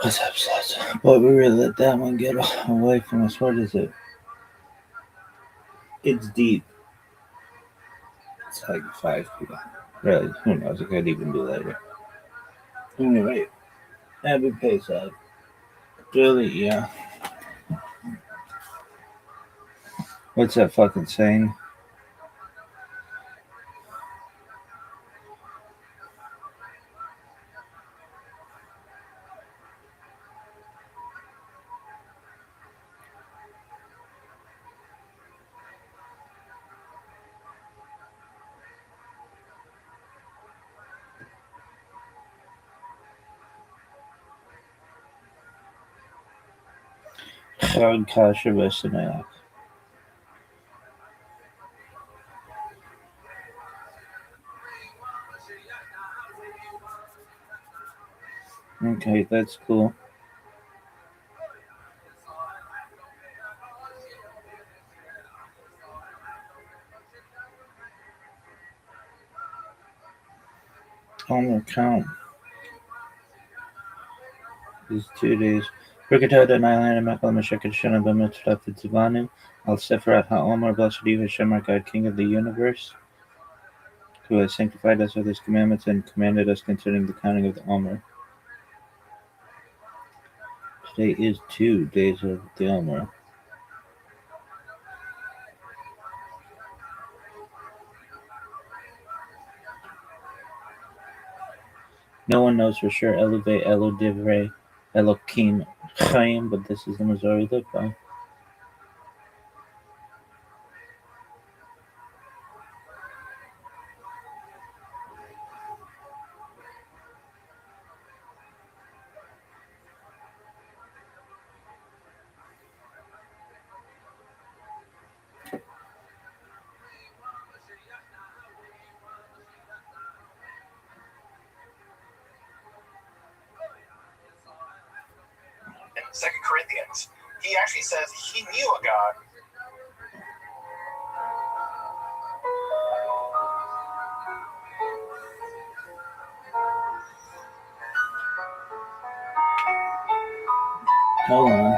What's up, sluts? But we really let that one get away from us. What is it? It's deep. It's like 5 people. Really, who knows? I could even do later. Anyway, Abby pays up. Really, yeah. What's that fucking saying? Chag kasher v'sameach. Okay, that's cool. Homer count is 2 days. Brigatoda and Island and Mechal Mesheket Shana B'mitzvah Tzivanu. Al Seferat HaOmer, blessed are you, Hashem, our God, King of the universe, who has sanctified us with his commandments and commanded us concerning the counting of the Omer. Today is 2 days of the Omer. No one knows for sure Eluvei Elo Divrei Elokim Chaim, but this is the Missouri lived by. In 2 Corinthians, he actually says he knew a God. Hold on.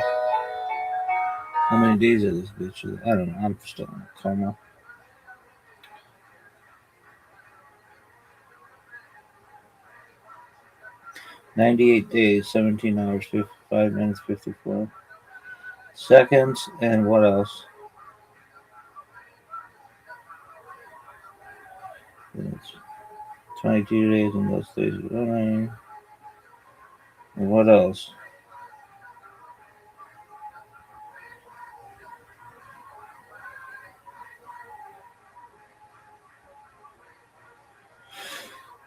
How many days of this bitch? I don't know. I'm still in a coma. "98 days, 17 hours, 55 minutes, 54 seconds, and what else? It's 22 days and those days of running. And what else?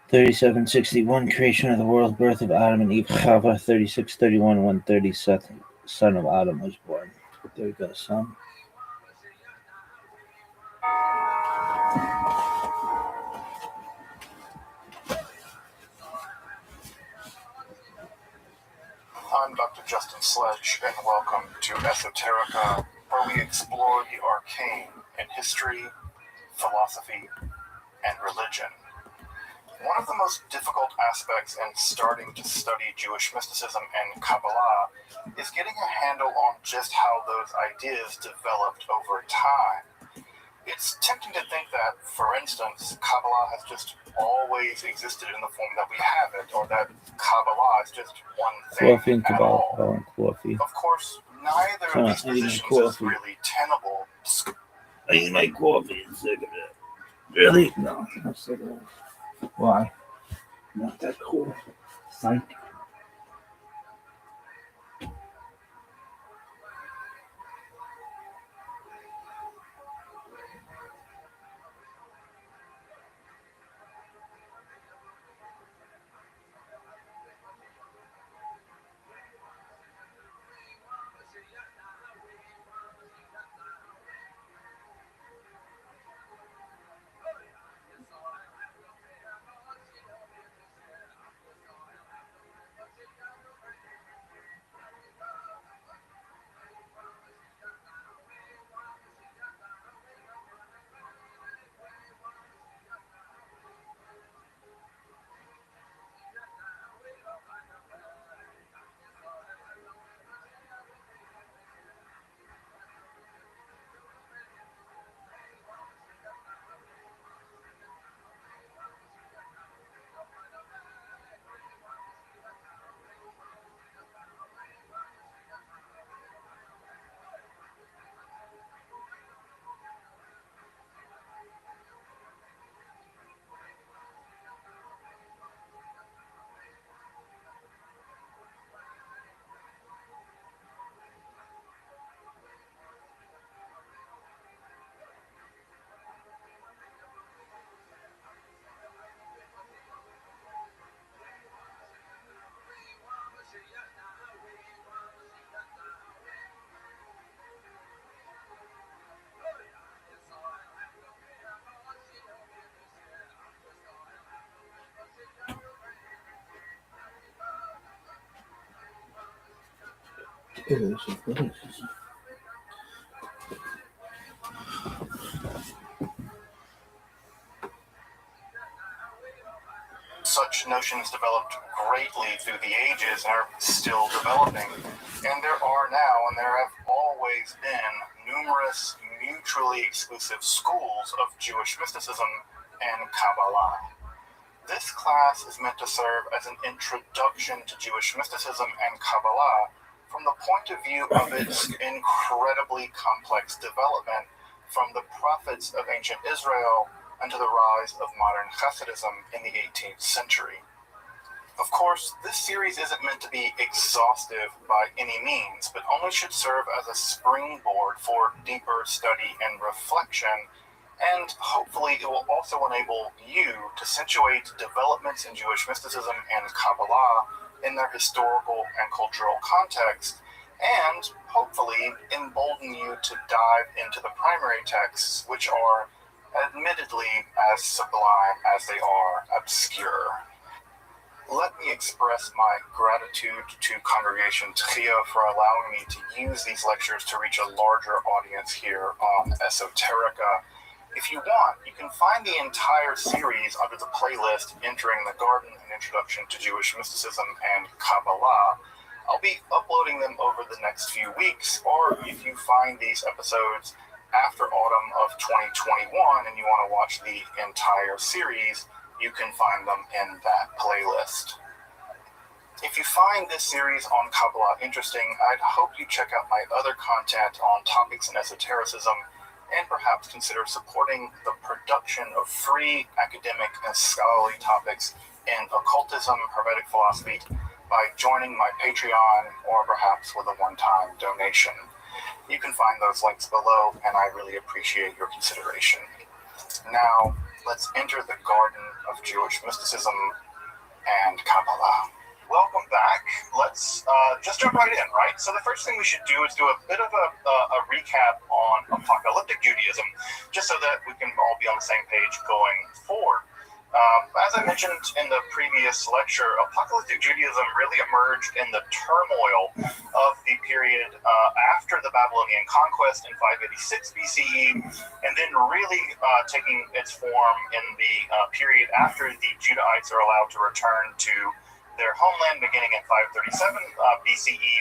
"37, 61, creation of the world, birth of Adam and Eve, Chava, 36, 31, 130, son of Adam was born." There you go, son. I'm Dr. Justin Sledge, and welcome to Esoterica, where we explore the arcane in history, philosophy, and religion. One of the most difficult aspects in starting to study Jewish mysticism and Kabbalah is getting a handle on just how those ideas developed over time. It's tempting to think that, for instance, Kabbalah has just always existed in the form that we have it, or that Kabbalah is just one thing at all. Of course, neither of these positions is really tenable. I need my coffee and cigarette. Really? No, no cigarette. Why? Not that cool. Psych. Such notions developed greatly through the ages and are still developing. And there are now, and there have always been, numerous mutually exclusive schools of Jewish mysticism and Kabbalah. This class is meant to serve as an introduction to Jewish mysticism and Kabbalah from the point of view of its incredibly complex development from the prophets of ancient Israel and to the rise of modern Hasidism in the 18th century. Of course, this series isn't meant to be exhaustive by any means, but only should serve as a springboard for deeper study and reflection, and hopefully it will also enable you to situate developments in Jewish mysticism and Kabbalah in their historical and cultural context, and hopefully embolden you to dive into the primary texts, which are admittedly as sublime as they are obscure. Let me express my gratitude to Congregation Tchia for allowing me to use these lectures to reach a larger audience here on Esoterica. If you want, you can find the entire series under the playlist Entering the Garden, an Introduction to Jewish Mysticism and Kabbalah. I'll be uploading them over the next few weeks, or if you find these episodes after autumn of 2021 and you want to watch the entire series, you can find them in that playlist. If you find this series on Kabbalah interesting, I'd hope you check out my other content on topics in esotericism and perhaps consider supporting the production of free academic and scholarly topics in occultism, hermetic philosophy by joining my Patreon or perhaps with a one-time donation. You can find those links below, and I really appreciate your consideration. Now, let's enter the garden of Jewish mysticism and Kabbalah. Welcome back. Let's just jump right in, right? So the first thing we should do is do a bit of a recap on apocalyptic Judaism, just so that we can all be on the same page going forward. As I mentioned in the previous lecture, apocalyptic Judaism really emerged in the turmoil of the period after the Babylonian conquest in 586 BCE, and then really taking its form in the period after the Judahites are allowed to return to their homeland beginning in 537 BCE.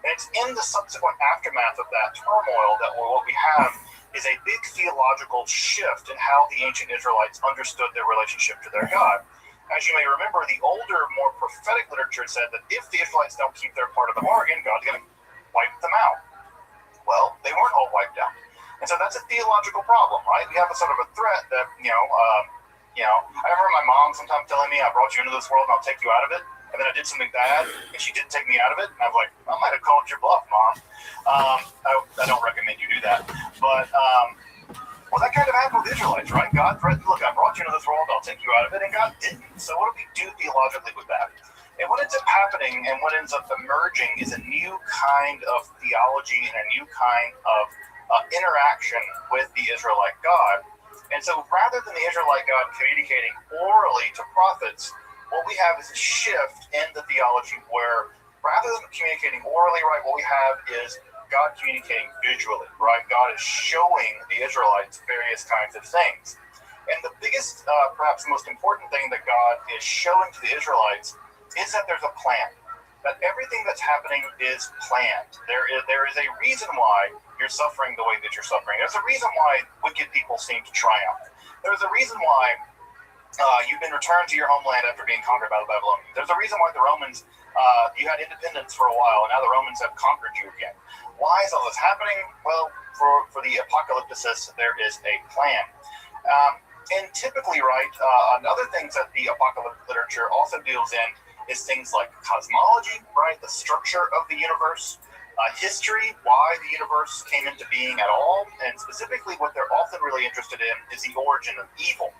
And it's in the subsequent aftermath of that turmoil that what we have is a big theological shift in how the ancient Israelites understood their relationship to their God. As you may remember, the older, more prophetic literature said that if the Israelites don't keep their part of the bargain, God's going to wipe them out. Well, they weren't all wiped out. And so that's a theological problem, right? We have a sort of a threat that, I remember my mom sometimes telling me, I brought you into this world and I'll take you out of it. And then I did something bad, and she didn't take me out of it. And I was like, I might have called your bluff, Mom. I don't recommend you do that. But, well, that kind of happened with Israelites, right? God threatened, look, I brought you into this world, I'll take you out of it, and God didn't. So what do we do theologically with that? And what ends up happening and what ends up emerging is a new kind of theology and a new kind of interaction with the Israelite God. And so rather than the Israelite God communicating orally to prophets, what we have is a shift in the theology where rather than communicating orally, right, what we have is God communicating visually, right? God is showing the Israelites various kinds of things. And the biggest, perhaps most important thing that God is showing to the Israelites is that there's a plan, that everything that's happening is planned. There is a reason why you're suffering the way that you're suffering. There's a reason why wicked people seem to triumph. There's a reason why you've been returned to your homeland after being conquered by the Babylonians. There's a reason why the Romans, you had independence for a while, and now the Romans have conquered you again. Why is all this happening? Well, for the apocalypticists, there is a plan. And typically, right, another things that the apocalyptic literature also deals in is things like cosmology, right, the structure of the universe, history, why the universe came into being at all, and specifically what they're often really interested in is the origin of evil.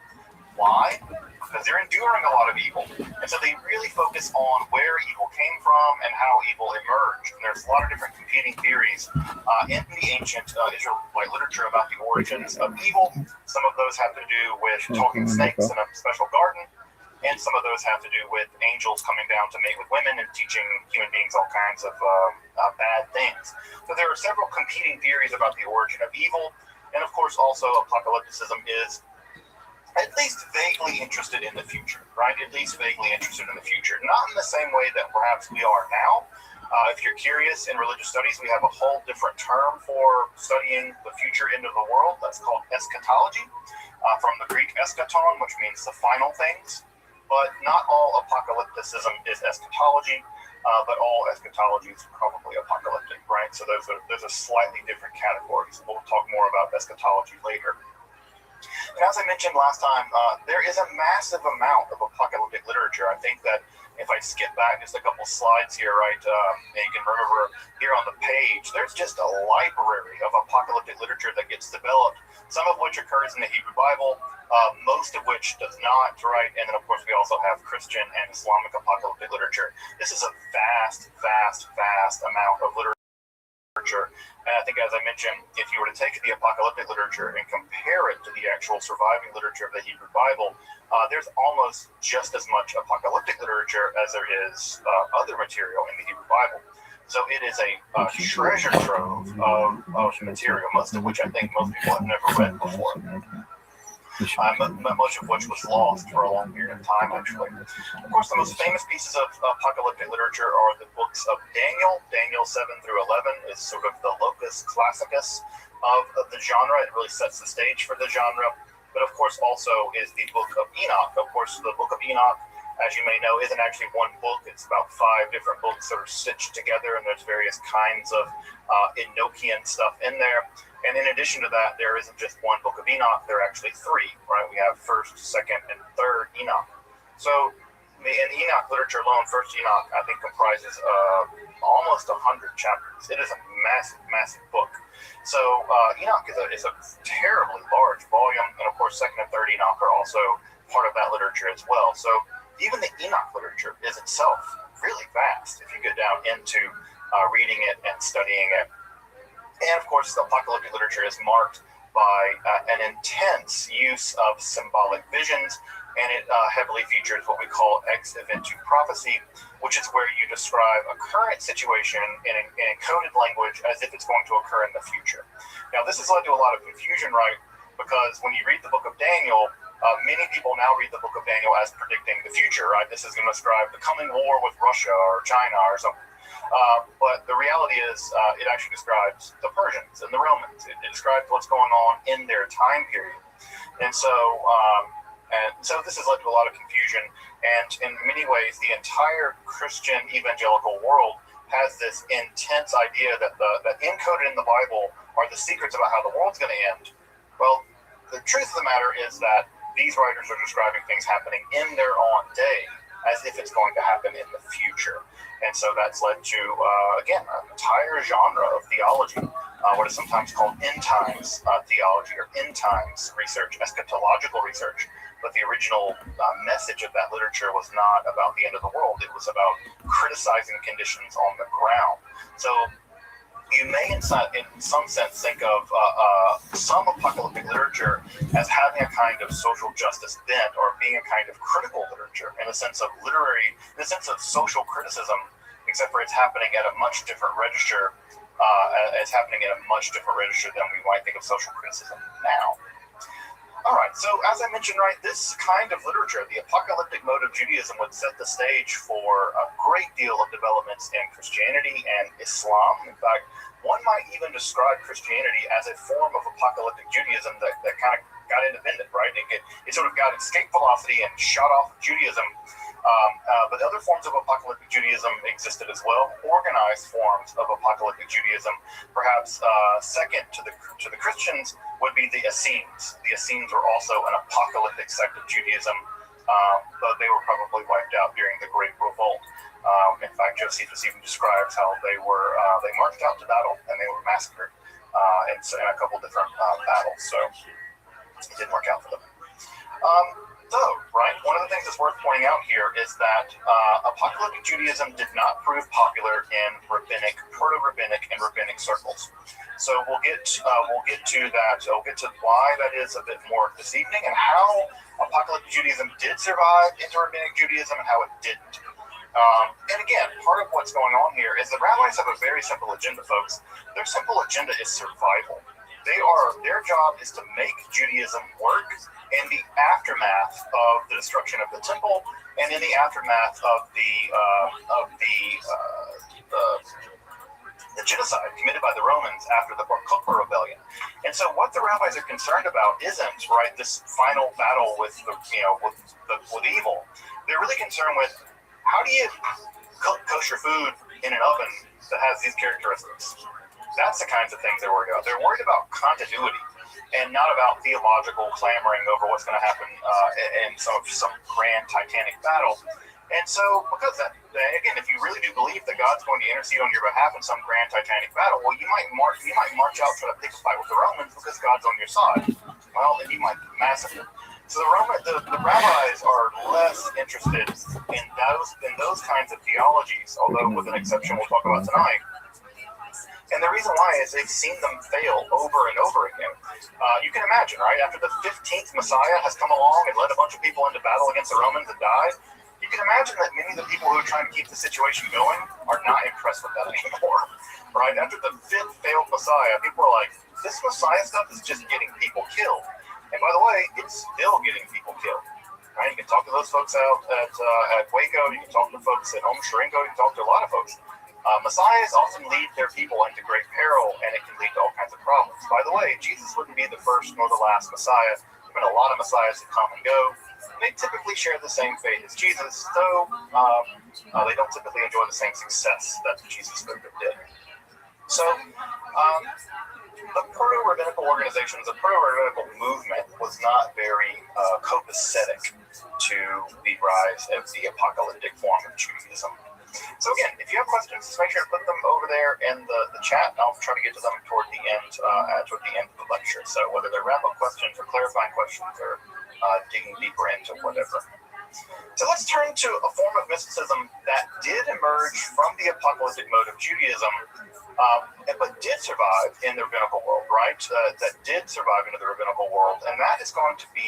Why? Because they're enduring a lot of evil. And so they really focus on where evil came from and how evil emerged. And there's a lot of different competing theories in the ancient Israelite literature about the origins of evil. Some of those have to do with talking snakes in a special garden. and some of those have to do with angels coming down to mate with women and teaching human beings all kinds of bad things. So there are several competing theories about the origin of evil, and of course also apocalypticism is at least vaguely interested in the future, right? At least vaguely interested in the future. Not in the same way that perhaps we are now. If you're curious, in religious studies, we have a whole different term for studying the future end of the world. That's called eschatology, from the Greek eschaton, which means the final things. But not all apocalypticism is eschatology, but all eschatology is probably apocalyptic, right? So those are slightly different categories. We'll talk more about eschatology later. And as I mentioned last time, there is a massive amount of apocalyptic literature. I think that if I skip back just a couple slides here, right, and you can remember here on the page, there's just a library of apocalyptic literature that gets developed, some of which occurs in the Hebrew Bible, most of which does not, right? And then, of course, we also have Christian and Islamic apocalyptic literature. This is a vast, vast, vast amount of literature. And I think, as I mentioned, if you were to take the apocalyptic literature and compare it to the actual surviving literature of the Hebrew Bible, there's almost just as much apocalyptic literature as there is other material in the Hebrew Bible. So it is a treasure trove of material, most of which I think most people have never read before. Much of which was lost for a long period of time, actually. Of course, the most famous pieces of apocalyptic literature are the books of Daniel. Daniel 7 through 11 is sort of the locus classicus of the genre. It really sets the stage for the genre. But of course, also is the book of Enoch. Of course, the book of Enoch, as you may know, isn't actually one book. It's about 5 different books that are stitched together, and there's various kinds of Enochian stuff in there. And in addition to that, there isn't just one book of Enoch, there are actually 3, right? We have 1st, 2nd, and 3rd Enoch. So in Enoch literature alone, 1st Enoch, I think, comprises almost 100 chapters. It is a massive, massive book. So Enoch is a terribly large volume, and of course 2nd and 3rd Enoch are also part of that literature as well. So even the Enoch literature is itself really vast if you get down into reading it and studying it. And of course, the apocalyptic literature is marked by an intense use of symbolic visions, and it heavily features what we call ex eventu prophecy, which is where you describe a current situation in encoded language as if it's going to occur in the future. Now, this has led to a lot of confusion, right? Because when you read the book of Daniel, many people now read the book of Daniel as predicting the future, right? This is going to describe the coming war with Russia or China or something. But the reality is it actually describes the Persians and the Romans. It describes what's going on in their time period. And so this has led to a lot of confusion. And in many ways, the entire Christian evangelical world has this intense idea that encoded in the Bible are the secrets about how the world's going to end. Well, the truth of the matter is that these writers are describing things happening in their own day as if it's going to happen in the future. And so that's led to, again, an entire genre of theology, what is sometimes called end times theology or end times research, eschatological research. But the original message of that literature was not about the end of the world. It was about criticizing conditions on the ground. So you may, in some sense, think of some apocalyptic literature as having a kind of social justice bent or being a kind of critical literature in the sense of social criticism, except for it's happening at a much different register. It's happening at a much different register than we might think of social criticism now. All right, so as I mentioned, right, this kind of literature, the apocalyptic mode of Judaism, would set the stage for a great deal of developments in Christianity and Islam. In fact, one might even describe Christianity as a form of apocalyptic Judaism that kind of got independent, right? It sort of got escape velocity and shot off Judaism. But other forms of apocalyptic Judaism existed as well. Organized forms of apocalyptic Judaism, perhaps second to the Christians, would be the Essenes. The Essenes were also an apocalyptic sect of Judaism, but they were probably wiped out during the Great Revolt. In fact, Josephus even describes how they marched out to battle and they were massacred in a couple different battles. So it didn't work out for them. So, right, one of the things that's worth pointing out here is that apocalyptic Judaism did not prove popular in rabbinic, proto-rabbinic, and rabbinic circles. So we'll get to that. We'll get to why that is a bit more this evening, and how apocalyptic Judaism did survive into rabbinic Judaism and how it didn't. And again, part of what's going on here is the rabbis have a very simple agenda, folks. Their simple agenda is survival. Their job is to make Judaism work in the aftermath of the destruction of the temple, and in the aftermath of the genocide committed by the Romans after the Bar Kokhba rebellion. And so, what the rabbis are concerned about isn't this final battle with with evil. They're really concerned with how do you cook kosher food in an oven that has these characteristics. That's the kinds of things they're worried about. They're worried about continuity and not about theological clamoring over what's going to happen in some grand titanic battle. And so, because that, again, if you really do believe that God's going to intercede on your behalf in some grand titanic battle, well, you might march out try to pick a fight with the Romans because God's on your side. Well, then you might be massacred. So the rabbis are less interested in those kinds of theologies, although with an exception we'll talk about tonight. And the reason why is they've seen them fail over and over again. You can imagine, right? After the 15th Messiah has come along and led a bunch of people into battle against the Romans and died, you can imagine that many of the people who are trying to keep the situation going are not impressed with that anymore, right? After the 5th failed Messiah, people are like, this Messiah stuff is just getting people killed. And by the way, it's still getting people killed. Right? You can talk to those folks out at Waco. You can talk to folks at Om Sharingo. You can talk to a lot of folks. Messiahs often lead their people into great peril, and it can lead to all kinds of problems. By the way, Jesus wouldn't be the first nor the last Messiah. There have been a lot of Messiahs that come and go. They typically share the same fate as Jesus, though they don't typically enjoy the same success that Jesus did. So, the proto-rabbinical organizations, the proto-rabbinical movement was not very copacetic to the rise of the apocalyptic form of Judaism. So again, if you have questions, just make sure to put them over there in the chat. I'll try to get to them toward the end of the lecture. So whether they're wrap-up questions or clarifying questions or digging deeper into whatever. So let's turn to a form of mysticism that did emerge from the apocalyptic mode of Judaism, but did survive in the rabbinical world, right? That did survive into the rabbinical world, and that is going to be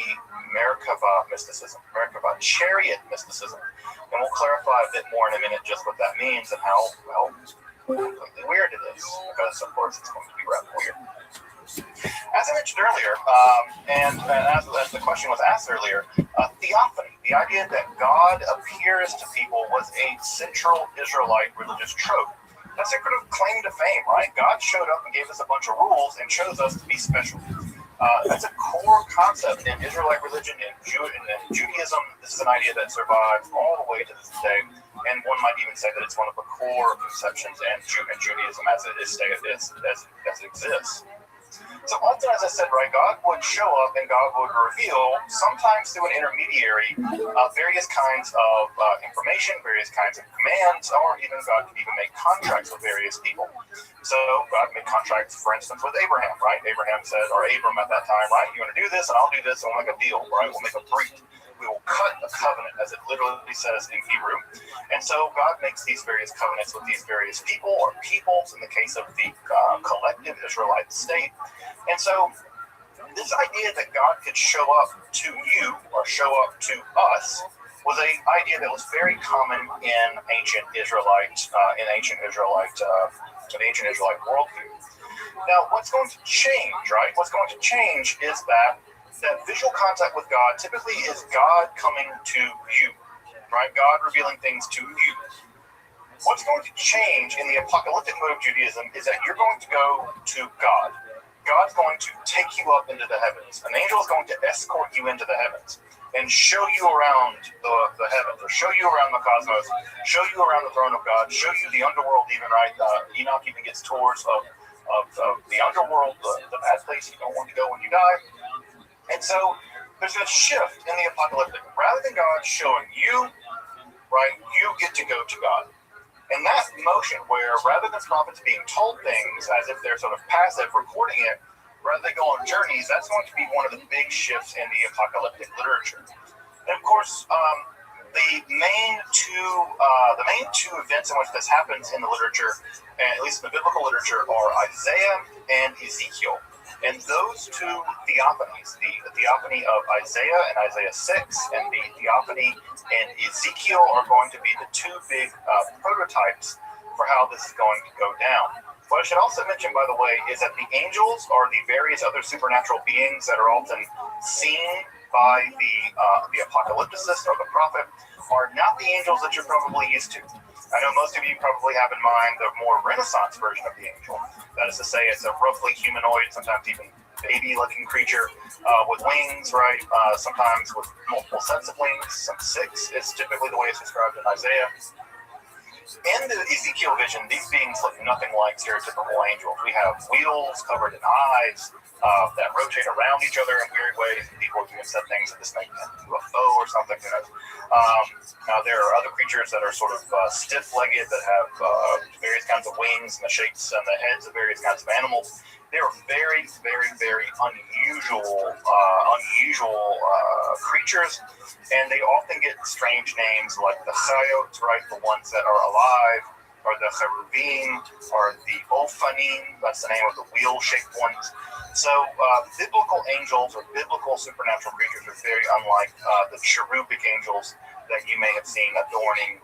Merkava mysticism, Merkava chariot mysticism. And we'll clarify a bit more in a minute just what that means and how, completely weird it is, because of course it's going to be rather weird. As I mentioned earlier, and as the question was asked earlier, theophany, the idea that God appears to people, was a central Israelite religious trope. That's a kind of claim to fame, right? God showed up and gave us a bunch of rules and chose us to be special. That's a core concept in Israelite religion and Judaism. This is an idea that survives all the way to this day, and one might even say that it's one of the core conceptions in Judaism as it exists. So often, as I said, right, God would show up and God would reveal, sometimes through an intermediary, various kinds of information, various kinds of commands, or even God could even make contracts with various people. So God made contracts, for instance, with Abraham, right? Abraham said, or Abram at that time, right, you want to do this and I'll do this and we'll make a deal, right? We'll make a brit. We will cut a covenant, as it literally says in Hebrew. And so God makes these various covenants with these various people, or peoples in the case of the collective Israelite state. And so this idea that God could show up to you or show up to us was an idea that was very common in ancient Israelite worldview. Now, what's going to change, right? What's going to change is that visual contact with God typically is God coming to you, right? God revealing things to you. What's going to change in the apocalyptic mode of Judaism is that you're going to go to God. God's going to take you up into the heavens. An angel is going to escort you into the heavens and show you around the heavens, or show you around the cosmos, show you around the throne of God, show you the underworld even, right? Enoch even gets tours of the underworld, the bad place you don't want to go when you die. And so there's a shift in the apocalyptic. Rather than God showing you, right, you get to go to God. And that motion where rather than prophets being told things as if they're sort of passive, recording it, rather than go on journeys, that's going to be one of the big shifts in the apocalyptic literature. And of course, the main two events in which this happens in the literature, at least in the biblical literature, are Isaiah and Ezekiel. And those two theophanies, the theophany of Isaiah and Isaiah 6, and the theophany in Ezekiel, are going to be the two big prototypes for how this is going to go down. What I should also mention, by the way, is that the angels or the various other supernatural beings that are often seen by the apocalypticist or the prophet are not the angels that you're probably used to. I know most of you probably have in mind the more Renaissance version of the angel. That is to say, it's a roughly humanoid, sometimes even baby-looking creature with wings, right? Sometimes with multiple sets of wings, some 6 is typically the way it's described in Isaiah. In the Ezekiel vision, these beings look nothing like stereotypical angels. We have wheels covered in eyes that rotate around each other in weird ways. People even said things that this might be a foe or something. Now, there are other creatures that are sort of stiff-legged that have various kinds of wings and the shapes and the heads of various kinds of animals. They are very, very, very unusual creatures, and they often get strange names like the Chayot, right, the ones that are alive, or the Cherubim, or the Ophanim, that's the name of the wheel-shaped ones. So biblical angels or biblical supernatural creatures are very unlike the cherubic angels that you may have seen adorning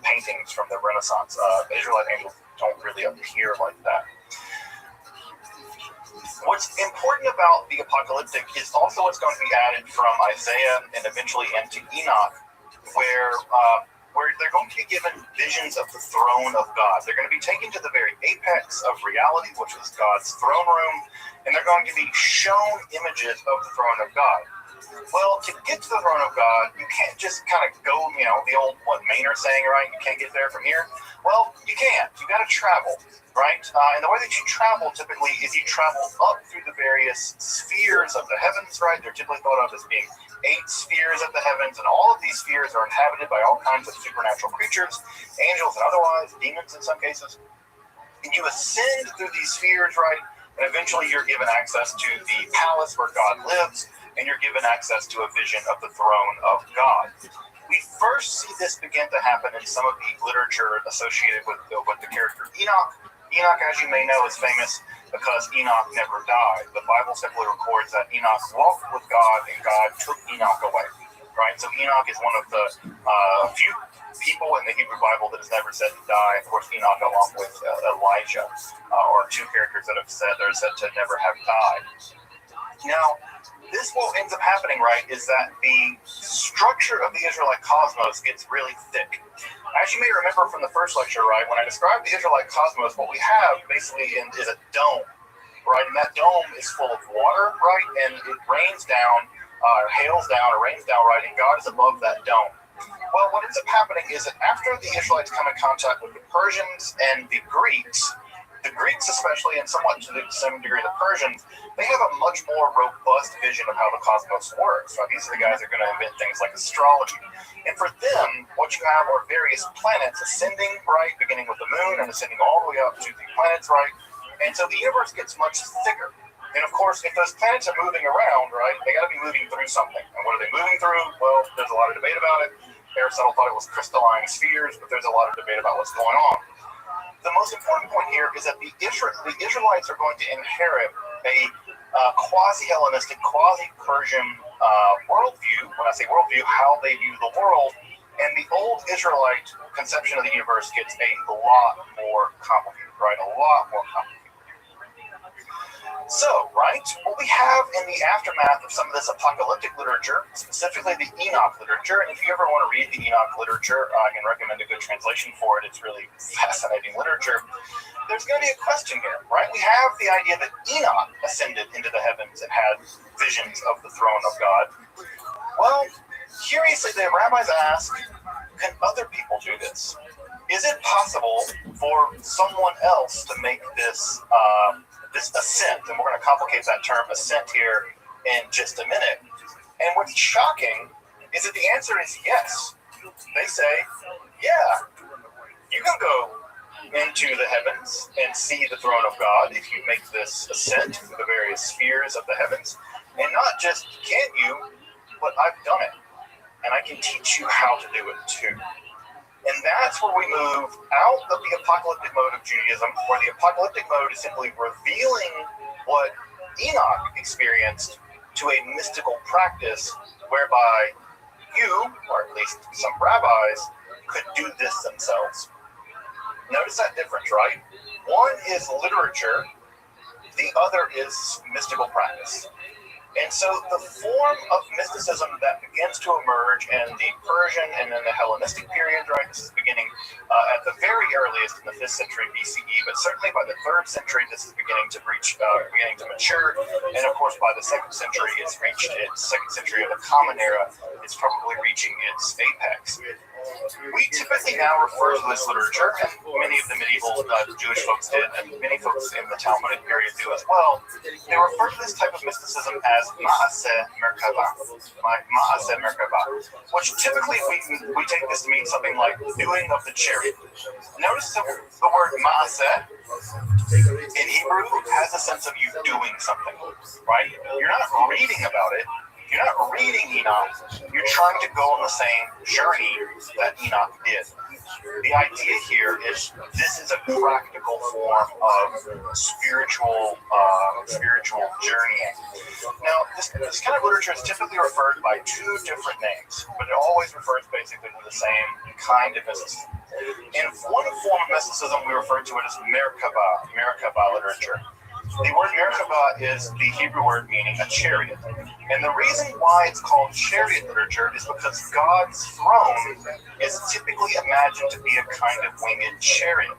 paintings from the Renaissance. Israelite angels don't really appear like that. What's important about the apocalyptic is also what's going to be added from Isaiah and eventually into Enoch, where they're going to be given visions of the throne of God. They're going to be taken to the very apex of reality, which is God's throne room, and they're going to be shown images of the throne of God. Well, to get to the throne of God, you can't just kind of go, the old Maynard saying, right? You can't get there from here. Well, you can't. You got to travel, right? And the way that you travel typically is you travel up through the various spheres of the heavens, right? They're typically thought of as being 8 spheres of the heavens, and all of these spheres are inhabited by all kinds of supernatural creatures, angels and otherwise, demons in some cases. And you ascend through these spheres, right? And eventually you're given access to the palace where God lives, and you're given access to a vision of the throne of God. We first see this begin to happen in some of the literature associated with the character Enoch. Enoch, as you may know, is famous because Enoch never died. The Bible simply records that Enoch walked with God and God took Enoch away. Right? So Enoch is one of the few people in the Hebrew Bible that is never said to die. Of course, Enoch, along with Elijah, are 2 characters that are said to never have died. Now, this what ends up happening, right, is that the structure of the Israelite cosmos gets really thick. As you may remember from the first lecture, right, when I described the Israelite cosmos, what we have basically is a dome, right, and that dome is full of water, right, and it rains down, hails down, or rains down, right, and God is above that dome. Well, what ends up happening is that after the Israelites come in contact with the Persians and the Greeks especially, and somewhat to the same degree the Persians, they have a much more robust vision of how the cosmos works. Right? These are the guys that are going to invent things like astrology. And for them, what you have are various planets ascending, right, beginning with the moon and ascending all the way up to the planets, right? And so the universe gets much thicker. And of course, if those planets are moving around, right, they got to be moving through something. And what are they moving through? Well, there's a lot of debate about it. Aristotle thought it was crystalline spheres, but there's a lot of debate about what's going on. The most important point here is that the Israelites are going to inherit a quasi-Hellenistic, quasi-Persian worldview. When I say worldview, how they view the world. And the old Israelite conception of the universe gets a lot more complicated, right? A lot more complicated. So, right, what we have in the aftermath of some of this apocalyptic literature, specifically the Enoch literature, and if you ever want to read the Enoch literature, I can recommend a good translation for it. It's really fascinating literature. There's going to be a question here, right? We have the idea that Enoch ascended into the heavens and had visions of the throne of God. Well, curiously, the rabbis ask, can other people do this? Is it possible for someone else to make this ascent? And we're going to complicate that term ascent here in just a minute. And what's shocking is that the answer is yes. They say, yeah, you can go into the heavens and see the throne of God if you make this ascent through the various spheres of the heavens. And not just can you, but I've done it. and I can teach you how to do it too. And that's where we move out of the apocalyptic mode of Judaism, where the apocalyptic mode is simply revealing what Enoch experienced to a mystical practice whereby you, or at least some rabbis, could do this themselves. Notice that difference, right? One is literature, the other is mystical practice. And so the form of mysticism that begins to emerge in the Persian and then the Hellenistic period, right? This is beginning at the very earliest in the 5th century BCE, but certainly by the 3rd century, this is beginning to mature. And of course, by the 2nd century, it's reached its 2nd century of the Common Era. It's probably reaching its apex. We typically now refer to this literature, and many of the medieval Jewish folks did, and many folks in the Talmudic period do as well. They refer to this type of mysticism as Ma'aseh Merkava, which typically we take this to mean something like doing of the chariot. Notice the word Ma'aseh in Hebrew has a sense of you doing something, right? You're not reading about it. You're not reading Enoch, you're trying to go on the same journey that Enoch did. The idea here is this is a practical form of spiritual journeying. Now, this kind of literature is typically referred by 2 different names, but it always refers basically to the same kind of mysticism. In one form of mysticism, we refer to it as Merkava literature. The word Merkava is the Hebrew word meaning a chariot. And the reason why it's called chariot literature is because God's throne is typically imagined to be a kind of winged chariot.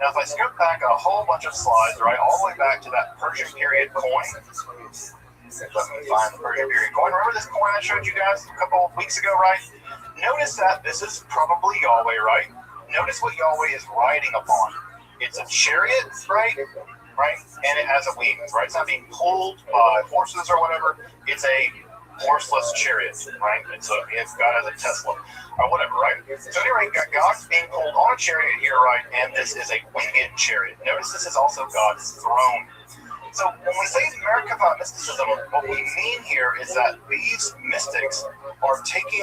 Now, if I scoot back a whole bunch of slides, right, all the way back to that Persian period coin. Let me find the Persian period coin. Remember this coin I showed you guys a couple of weeks ago, right? Notice that this is probably Yahweh, right? Notice what Yahweh is riding upon. It's a chariot, right? And it has a wing, right? It's not being pulled by horses or whatever. It's a horseless chariot, right? It's God has a Tesla or whatever, right? So anyway, God's being pulled on a chariot here, right? And this is a winged chariot. Notice this is also God's throne. So when we say Merkava mysticism, what we mean here is that these mystics are attempting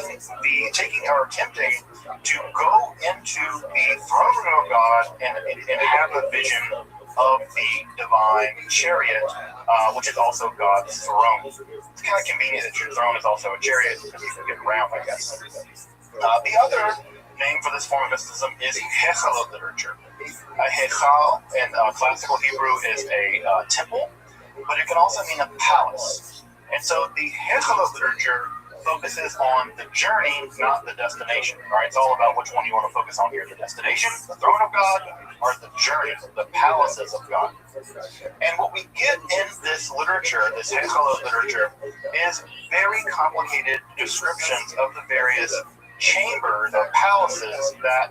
to go into the throne room of God and have a vision of the divine chariot, which is also God's throne. It's kind of convenient that your throne is also a chariot because you can get around, I guess. The other name for this form of mysticism is Hechal literature. Hechal in classical Hebrew is a temple, but it can also mean a palace. And so the Hechal literature focuses on the journey, not the destination. All right, it's all about which one you want to focus on here: the destination, the throne of God, or the journey, the palaces of God. And what we get in this literature, this Hechal literature, is very complicated descriptions of the various chambers or palaces that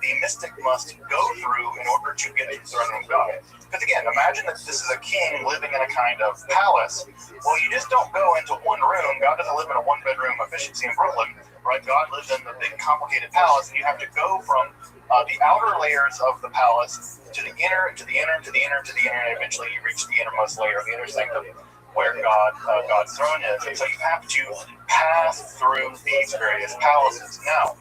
the mystic must go through in order to get to the throne of God. Because again, imagine that this is a king living in a kind of palace. Well, you just don't go into one room. God doesn't live in a one-bedroom efficiency in Brooklyn, right? God lives in the big, complicated palace, and you have to go from the outer layers of the palace to the inner, to the inner, to the inner, to the inner, and eventually you reach the innermost layer, the inner sanctum, where God's throne is. And so you have to pass through these various palaces. Now,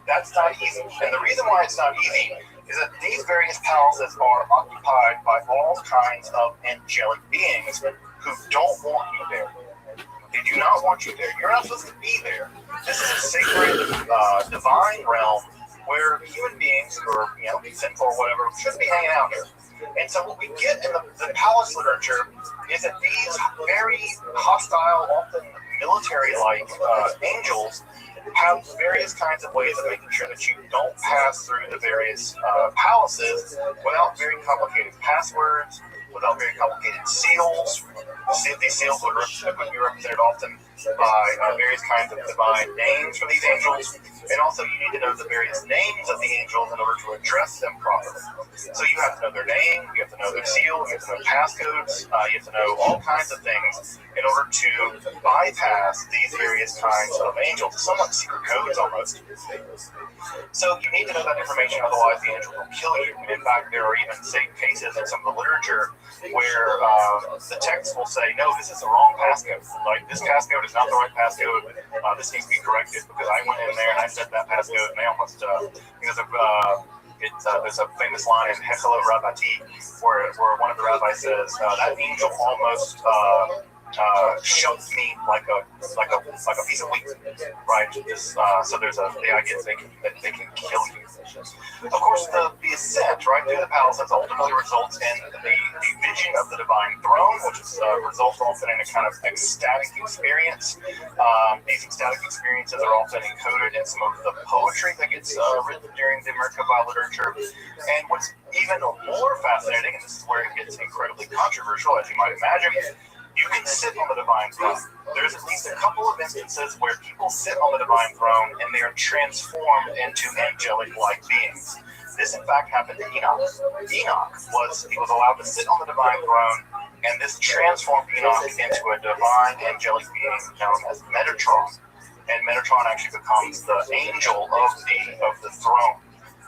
that's not easy. And the reason why it's not easy is that these various palaces are occupied by all kinds of angelic beings who don't want you there. They do not want you there. You're not supposed to be there. This is a sacred, divine realm where human beings who are, sinful or whatever, shouldn't be hanging out here. And so what we get in the palace literature is that these very hostile, often military-like angels have various kinds of ways of making sure that you don't pass through the various palaces without very complicated passwords, without very complicated seals. These seals would be represented often by various kinds of divine names for these angels, and also you need to know the various names of the angels in order to address them properly. So you have to know their name, you have to know their seal, you have to know passcodes, you have to know all kinds of things in order to bypass these various kinds of angels. Somewhat secret codes almost. So you need to know that information, otherwise the angel will kill you. And in fact, there are even cases in some of the literature where the text will say, no, this is the wrong passcode. Like, this passcode is not the right passcode. This needs to be corrected because I went in there and I set that passcode and they almost, there's a famous line in Hechelo Rabbati where one of the rabbis says, that angel almost shoved me like a piece of wheat, right? So there's the idea that they can kill you. Of course, the ascent, right, through the palaces ultimately results in the vision of the divine throne, which results often in a kind of ecstatic experience. These ecstatic experiences are often encoded in some of the poetry that gets written during the Merkabah literature. And what's even more fascinating, and this is where it gets incredibly controversial, as you might imagine, you can sit on the divine throne. There's at least a couple of instances where people sit on the divine throne and they are transformed into angelic-like beings. This, in fact, happened to Enoch. Enoch was allowed to sit on the divine throne, and this transformed Enoch into a divine angelic being known as Metatron. And Metatron actually becomes the angel of the throne.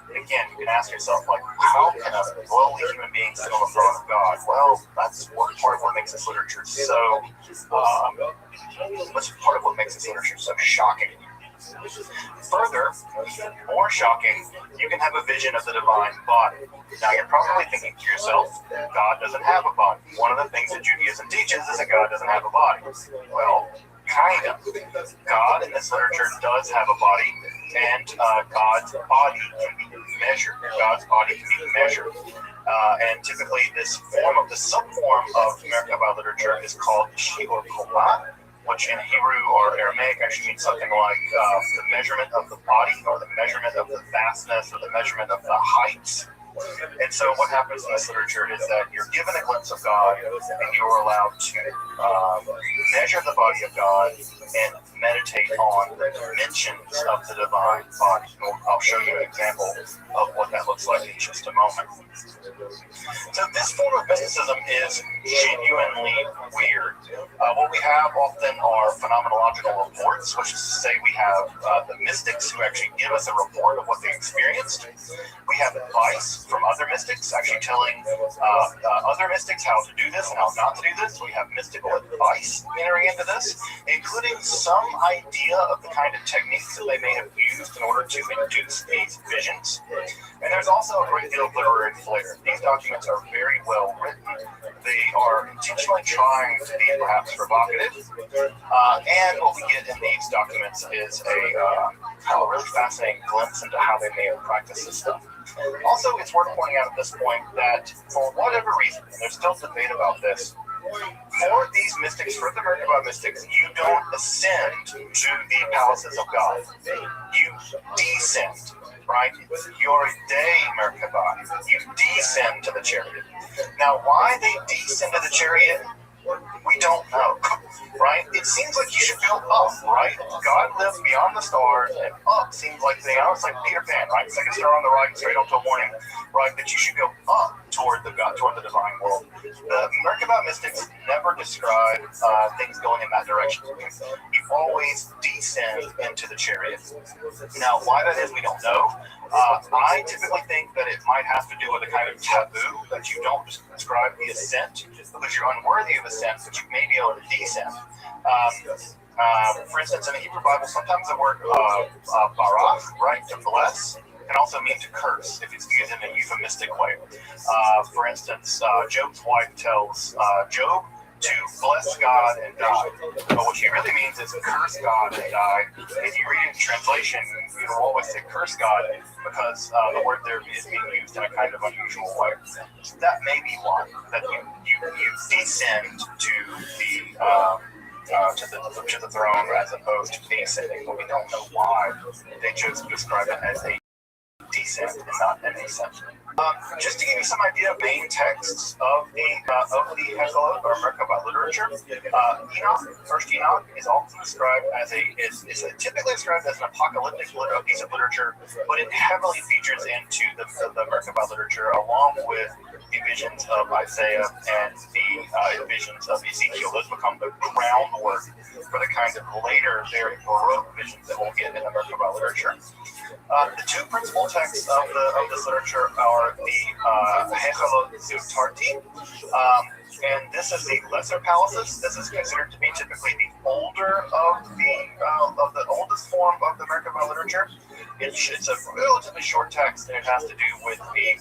Again, you can ask yourself, like, how can a lowly human being sit on the throne of God? Well, that's part of what makes this literature so. That's part of what makes this literature so shocking. Further, more shocking, you can have a vision of the divine body. Now, you're probably thinking to yourself, God doesn't have a body. One of the things that Judaism teaches is that God doesn't have a body. Well, kind of. God in this literature does have a body, and God's body can be measured. God's body can be measured. And typically the subform of Merkabah literature is called Shiur Kolah, which in Hebrew or Aramaic actually means something like the measurement of the body, or the measurement of the vastness, or the measurement of the heights. And so what happens in this literature is that you're given a glimpse of God, and you are allowed to measure the body of God and meditate on the dimensions of the divine body. I'll show you an example of what that looks like in just a moment. So this form of mysticism is genuinely weird. What we have often are phenomenological reports, which is to say we have the mystics who actually give us a report of what they experienced. We have advice from other mystics actually telling other mystics how to do this and how not to do this. We have mystical advice entering into this, including some idea of the kind of techniques that they may have used in order to induce these visions. And there's also a great deal of literary flair. These documents are very well written. They are intentionally trying to be perhaps provocative. And what we get in these documents is a really fascinating glimpse into how they may have practiced this stuff. Also, it's worth pointing out at this point that for whatever reason, and there's still debate about this, for these mystics, for the Merkabah mystics, you don't ascend to the palaces of God. You descend, right? You're a day Merkabah. You descend to the chariot. Now, why they descend to the chariot, we don't know, right? It seems like you should go up, right? God lives beyond the stars, and up seems like it's like Peter Pan, right? Second star on the right, straight on to a morning, right? That you should go up toward the divine world. The Merkabah mystics never describe things going in that direction. You always descend into the chariot. Now, why that is, we don't know. I typically think that it might have to do with a kind of taboo that you don't describe the ascent because you're unworthy of ascent, but you may be able to descend. For instance, in the Hebrew Bible, sometimes the word barach, right, to bless, can also mean to curse if it's used in a euphemistic way. For instance, Job's wife tells Job to bless God and die. But what she really means is curse God and die. If you read it in translation, you'll always say curse God because the word there is being used in a kind of unusual way. So that may be why, that you descend to the throne as opposed to descending, but we don't know why they chose to describe it as a descent and not an ascent. Just to give you some idea of main texts of the Hexalot or Merkabah literature, First Enoch is often described as is typically described as an apocalyptic piece of literature, but it heavily features into the Merkabah literature along with the visions of Isaiah and the visions of Ezekiel. Those become the groundwork for the kind of later, very Baroque visions that we'll get in the Merkabah literature. The two principal texts of this literature are are the Hechalot Zutarti. And this is the lesser palaces. This is considered to be typically the older of the oldest form of the Merkabah literature. It's a relatively short text, and it has to do with the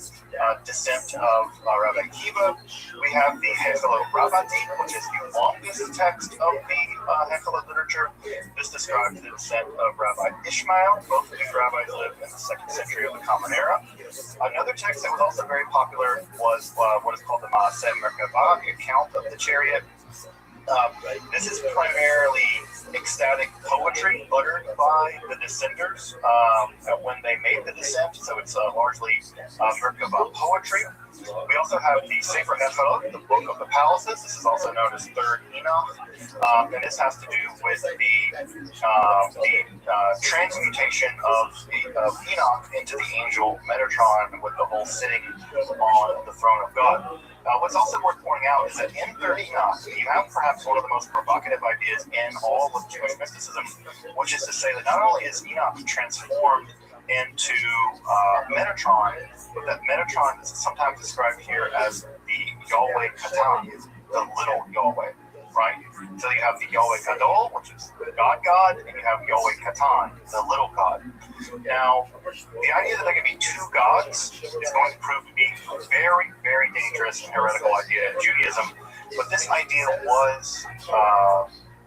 descent of Rabbi Akiva. We have the Hechalot Rabbati, which is the longest text of the Hechalot literature. This describes the descent of Rabbi Ishmael. Both of these rabbis lived in the 2nd century of the Common Era. Another text that was also very popular was what is called the Maaseh Merkabah, the account of the chariot. This is primarily ecstatic poetry uttered by the descenders when they made the descent, so it's largely Merkabah poetry. We also have the Sefer Hechalot, the Book of the Palaces. This is also known as Third Enoch, and this has to do with the transmutation of Enoch into the angel Metatron, with the whole sitting on the throne of God. What's also worth pointing out is that in Third Enoch, you have perhaps one of the most provocative ideas in all of Jewish mysticism, which is to say that not only is Enoch transformed into Metatron, but that Metatron is sometimes described here as the Yahweh Katan, the little Yahweh, right? So you have the Yahweh Gadol, which is the God, and you have Yahweh Katan, the little God. Now, the idea that there can be two gods is going to prove to be a very, very dangerous and heretical idea in Judaism, but this idea was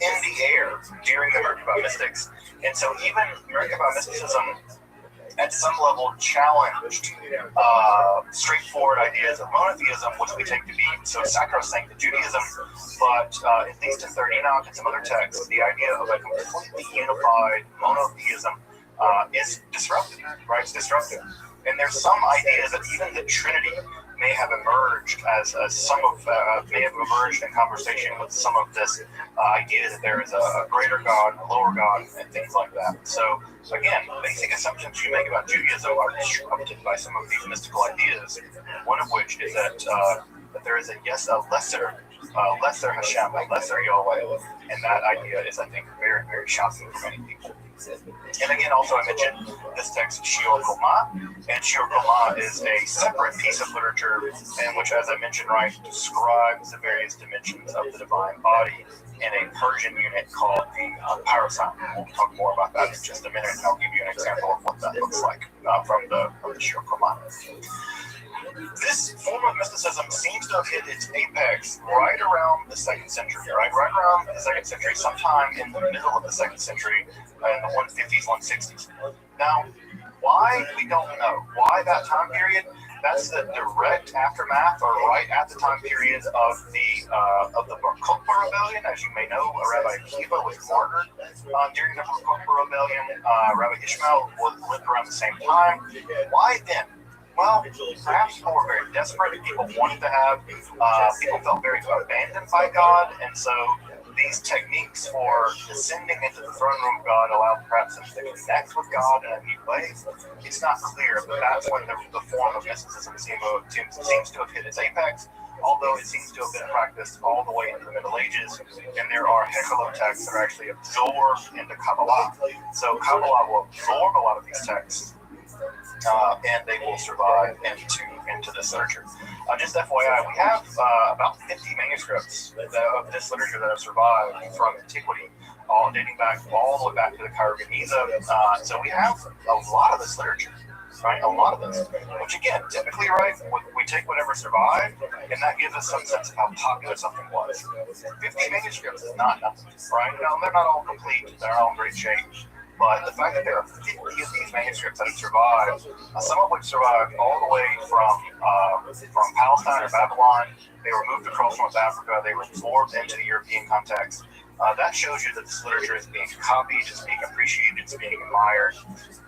in the air during the Merkabah mystics, and so even Merkabah mysticism at some level challenged straightforward ideas of monotheism, which we take to be so sacrosanct in Judaism, but at least in Third Enoch and some other texts, the idea of a completely unified monotheism is disruptive, right? It's disruptive. And there's some ideas that even the Trinity may have emerged may have emerged in conversation with some of this idea that there is a greater God, a lower God, and things like that. So again, basic assumptions you make about Judaism are disrupted by some of these mystical ideas. One of which is that there is a lesser Hashem, a lesser Yahweh, and that idea is, I think, very, very shocking for many people. And again, also I mentioned this text, Shiur Koma, and Shiur Koma is a separate piece of literature in which, as I mentioned, right, describes the various dimensions of the divine body in a Persian unit called the Parasam. We'll talk more about that in just a minute, and I'll give you an example of what that looks like from the Shiur Koma. This form of mysticism seems to have hit its apex right around the 2nd century, right around the 2nd century, sometime in the middle of the 2nd century, in the 150s, 160s. Now, why? We don't know. Why that time period? That's the direct aftermath, or right at the time period of the Bar Kokhba rebellion. As you may know, Rabbi Akiva was martyred during the Bar Kokhba rebellion. Rabbi Ishmael lived around the same time. Why then? Well, perhaps people were very desperate. People wanted to have, people felt very abandoned by God, and so these techniques for descending into the throne room of God allowed perhaps them to connect with God in a new way. It's not clear, but that's when the form of mysticism seems to have hit its apex, although it seems to have been practiced all the way into the Middle Ages, and there are Hechalot texts that are actually absorbed into Kabbalah. So Kabbalah will absorb a lot of these texts, and they will survive into this literature. Just FYI, we have about 50 manuscripts of this literature that have survived from antiquity, all dating back all the way back to the Cairo Geniza. So we have a lot of this literature, right? A lot of this, which again, typically, right, we take whatever survived, and that gives us some sense of how popular something was. 50 manuscripts is not nothing, right? Now, they're not all complete, they're all in great shape. But the fact that there are 50 of these manuscripts that have survived, some of which survived all the way from Palestine or Babylon, they were moved across North Africa, they were absorbed into the European context. That shows you that this literature is being copied, it's being appreciated, it's being admired.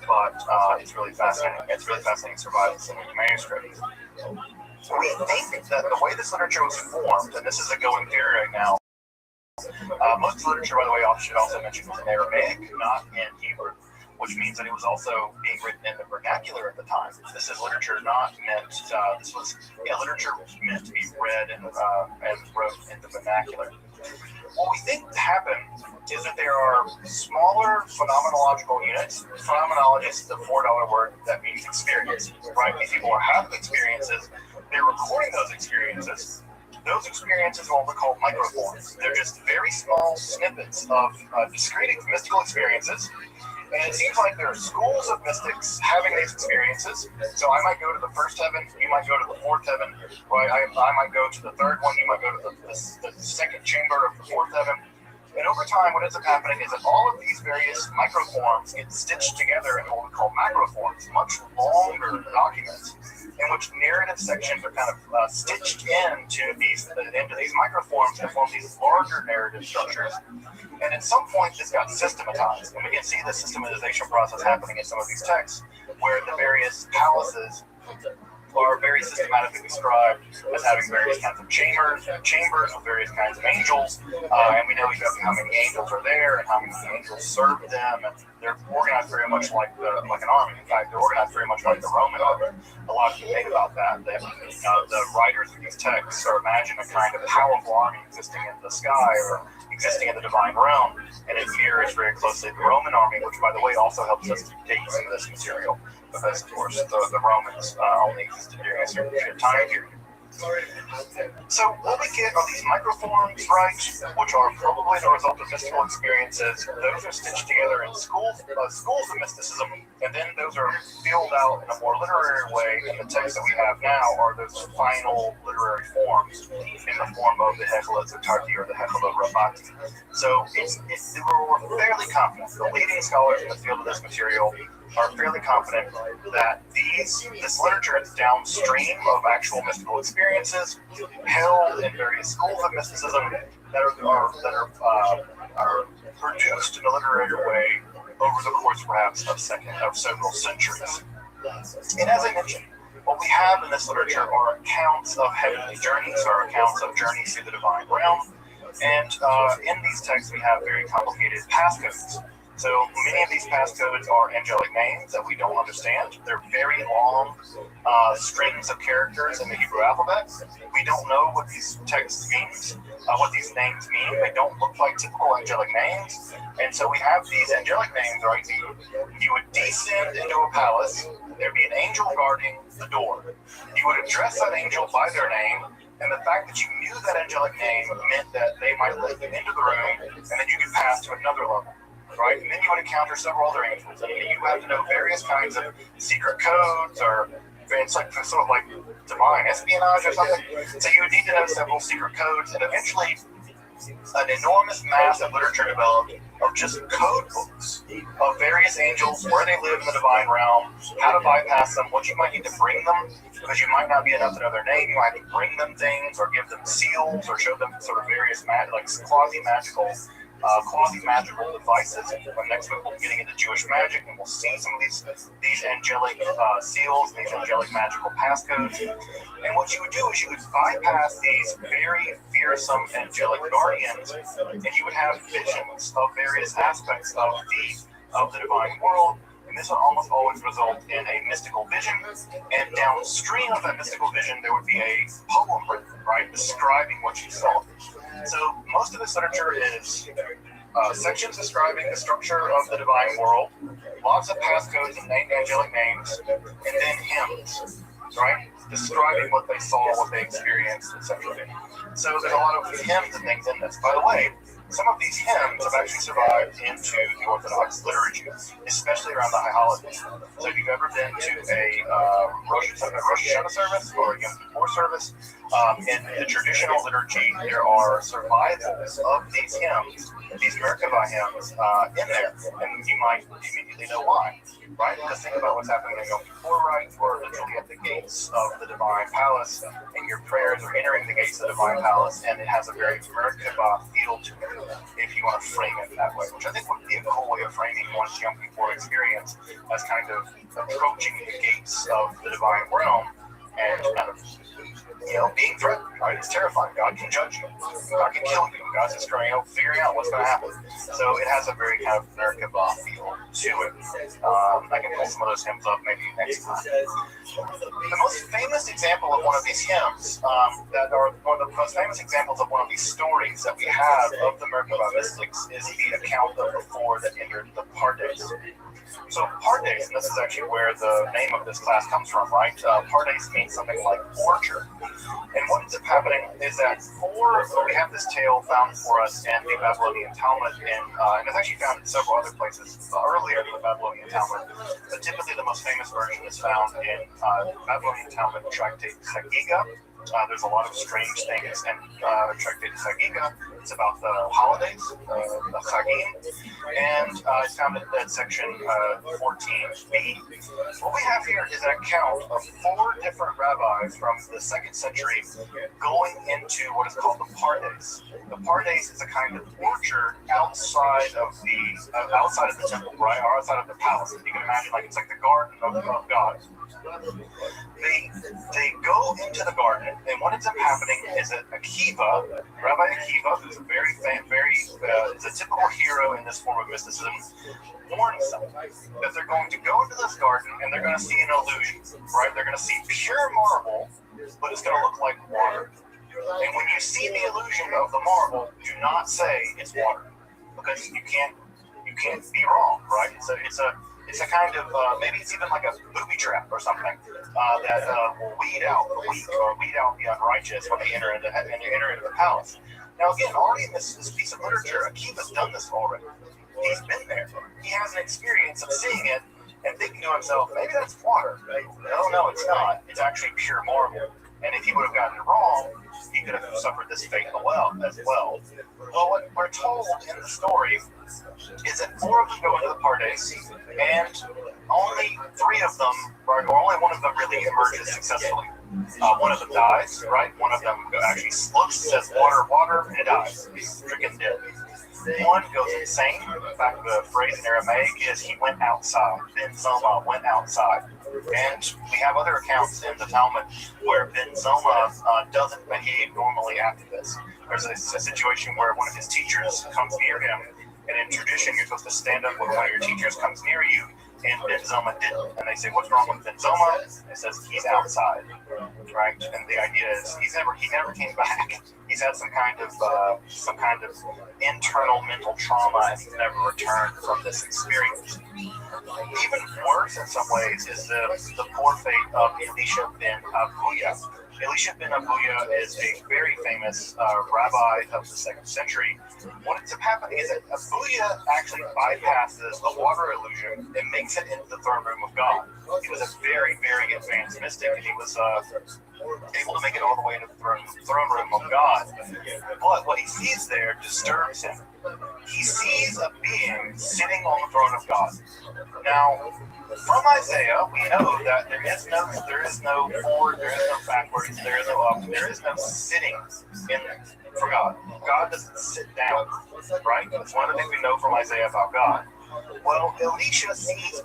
But it's really fascinating. It's really fascinating survival of some of the manuscripts. We think that the way this literature was formed, and this is a going theory right now. Most literature, by the way, should also mention was in Aramaic, not in Hebrew, which means that it was also being written in the vernacular at the time. This is literature not meant. Literature meant to be read and wrote in the vernacular. what we think happens is that there are smaller phenomenological units. Phenomenology is the $4 word that means experience, right? These people are having experiences, they're recording those experiences. Those experiences are what we call microforms. They're just very small snippets of discrete mystical experiences. And it seems like there are schools of mystics having these experiences. So I might go to the first heaven, you might go to the fourth heaven, right? I might go to the third one, you might go to the second chamber of the fourth heaven. And over time, what ends up happening is that all of these various microforms get stitched together in what we call macroforms, much longer documents, in which narrative sections are kind of stitched into these microforms to form these larger narrative structures. And at some point, this got systematized, and we can see the systematization process happening in some of these texts, where the various palaces are very systematically described as having various kinds of chambers with various kinds of angels, and we know exactly how many angels are there and how many angels serve them, and they're organized very much like an army. In fact, they're organized very much like the Roman army. A lot of you think about that. The writers of these texts are imagining a kind of powerful army existing in the sky or existing in the divine realm, and it mirrors very closely the Roman army, which, by the way, also helps us to date some of this material, because, of course, the Romans only existed during a certain time period. So what we get are these microforms, right, which are probably the result of mystical experiences. Those are stitched together in schools of mysticism, and then those are filled out in a more literary way, and the texts that we have now are those final literary forms in the form of the Hechel Zotaki or the Hechel Rabbati. So we're fairly confident. The leading scholars in the field of this material are fairly confident that this literature is downstream of actual mystical experiences held in various schools of mysticism that are produced in a literary way over the course perhaps of several centuries. And as I mentioned, what we have in this literature are accounts of heavenly journeys, or accounts of journeys through the divine realm. And in these texts we have very complicated passcodes. So many of these passcodes are angelic names that we don't understand. They're very long strings of characters in the Hebrew alphabet. We don't know what these texts mean, what these names mean. They don't look like typical angelic names. And so we have these angelic names, right? You would descend into a palace. There'd be an angel guarding the door. You would address that angel by their name. And the fact that you knew that angelic name meant that they might let you into the room, and then you could pass to another level. Right? And then you would encounter several other angels, and you have to know various kinds of secret codes, or it's like sort of like divine espionage or something. So you would need to know several secret codes, and eventually an enormous mass of literature developed of just code books of various angels, where they live in the divine realm, how to bypass them, what you might need to bring them, because you might not be enough to know their name. You might have to bring them things, or give them seals, or show them sort of various quasi-magical devices. Next week we'll be getting into Jewish magic, and we'll see some of these angelic seals, these angelic magical passcodes. And what you would do is you would bypass these very fearsome angelic guardians, and you would have visions of various aspects of the divine world. And this would almost always result in a mystical vision, and downstream of that mystical vision there would be a poem written, right, describing what you saw. So most of this literature is sections describing the structure of the divine world, lots of passcodes and angelic names, and then hymns, right, describing what they saw, what they experienced, etc. So there's a lot of hymns and things in this. By the way, some of these hymns have actually survived into the Orthodox liturgy, especially around the high holidays. So if you've ever been to a Rosh Hashanah service or a Yom Kippur service, in the traditional liturgy, there are survivals of these hymns, these Merkava hymns, in there, and you might immediately know why, right? Because think about what's happening in Yom Kippur, right? We're literally at the gates of the divine palace, and your prayers are entering the gates of the divine palace, and it has a very Merkava feel to it, if you want to frame it that way, which I think would be a cool way of framing one's Yom Kippur experience, as kind of approaching the gates of the divine realm and kind of, being threatened, right? It's terrifying. God can judge you. God can kill you. God's just figuring out what's going to happen. So it has a very kind of Merkava feel to it. I can pull some of those hymns up maybe next time. The most famous example of one of these hymns that are one of the most famous examples of one of these stories that we have of the Merkaba mystics is the account of the four that entered the Pardes. So Pardes, and this is actually where the name of this class comes from, right? Pardes means something like orchard. And what ends up happening is that we have this tale found for us in the Babylonian Talmud, and it's actually found in several other places earlier in the Babylonian Talmud. But typically the most famous version is found in Babylonian Talmud Tractate Sagiga. There's a lot of strange things in Tractate Sagiga. It's about the holidays, the Chagim, and it's found in section 14b. What we have here is an account of four different rabbis from the 2nd century going into what is called the Pardes. The Pardes is a kind of orchard outside of the temple, right, or outside of the palace. You can imagine, like, it's like the garden of God. They go into the garden, and what ends up happening is that Rabbi Akiva, who's a very is a typical hero in this form of mysticism, warns them that they're going to go into this garden and they're going to see an illusion, right? They're going to see pure marble, but it's going to look like water. And when you see the illusion of the marble, do not say it's water, because you can't be wrong, right? It's a kind of, maybe it's even like a booby trap or something that will weed out the weak or weed out the unrighteous when they enter into the palace. Now again, already in this piece of literature, Akiva's done this already. He's been there. He has an experience of seeing it and thinking to himself, maybe that's water. No, it's not. It's actually pure marble. And if he would have gotten it wrong, he could have suffered this fate as well. Well, what we're told in the story is that four of them go into the Pardes, and only three of them, or only one of them really emerges successfully. One of them dies, right? One of them actually looks, says water, and it dies. He's stricken dead. One goes insane. In fact, the phrase in Aramaic is he went outside. Ben Zoma went outside. And we have other accounts in the Talmud where Ben Zoma doesn't behave normally after this. There's a situation where one of his teachers comes near him, and in tradition, you're supposed to stand up when one of your teachers comes near you, and Ben Zoma didn't. And they say, what's wrong with Ben Zoma? It says, he's outside, right? And the idea is he never came back. He's had some kind of internal mental trauma, and he's never returned from this experience. Even worse in some ways is the poor fate of Elisha ben Abuya. Elisha ben Abuya is a very famous rabbi of the 2nd century. What ends up happening is that Abuya actually bypasses the water illusion and makes it into the throne room of God. He was a very, very advanced mystic, and he was able to make it all the way into the throne room of God. But what he sees there disturbs him. He sees a being sitting on the throne of God. Now, from Isaiah, we know that there is no forward, there is no backwards, there is no up, there is no sitting for God. God doesn't sit down, right? That's one of the things we know from Isaiah about God. Well, Elisha sees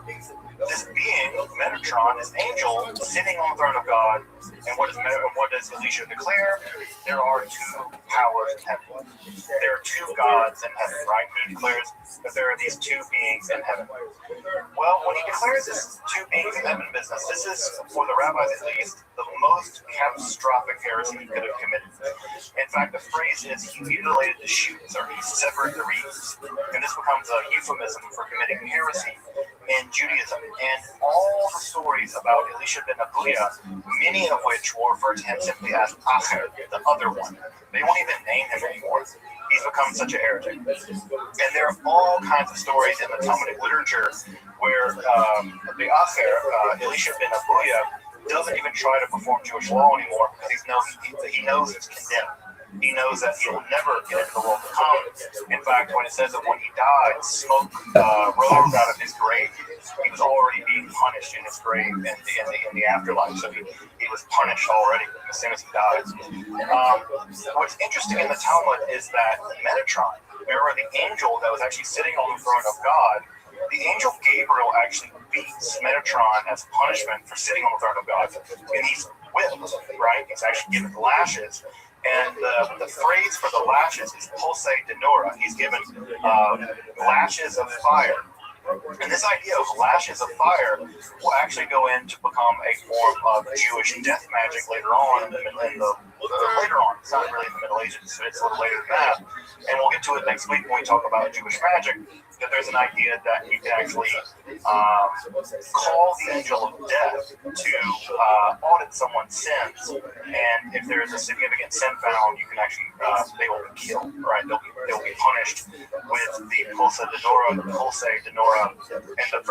this being, Metatron, this angel, sitting on the throne of God. And what does Elisha declare? There are two powers in heaven. There are two gods in heaven, right? He declares that there are these two beings in heaven. Well, when he declares this two beings in heaven business, this is, for the rabbis at least, the most catastrophic heresy he could have committed. In fact, the phrase is he mutilated the shoots, or he severed the reeds. And this becomes a euphemism for committing heresy in Judaism. And all the stories about Elisha ben Abuya, many of which will refer to him simply as Acher, the other one. They won't even name him anymore. He's become such a heretic. And there are all kinds of stories in the Talmudic literature where the Acher, Elisha ben Abuya, doesn't even try to perform Jewish law anymore because he knows it's condemned. He knows that he will never get into the world to come. In fact, when it says that when he died, smoke rose out of his grave, he was already being punished in his grave in the afterlife. So he was punished already as soon as he died. What's interesting in the Talmud is that Metatron, remember the angel that was actually sitting on the throne of God, the angel Gabriel actually beats Metatron as punishment for sitting on the throne of God. And he's whipped, right? He's actually given lashes. And the phrase for the lashes is pulse de nora. He's given lashes of fire. And this idea of lashes of fire will actually go in to become a form of Jewish death magic later on later on. It's not really in the Middle Ages, it's a little later than that. And we'll get to it next week when we talk about Jewish magic. That there's an idea that you can actually call the angel of death to audit someone's sins, and if there's a significant sin found, you can actually they will be killed, right? They'll be punished with the pulsa de nora, and one of the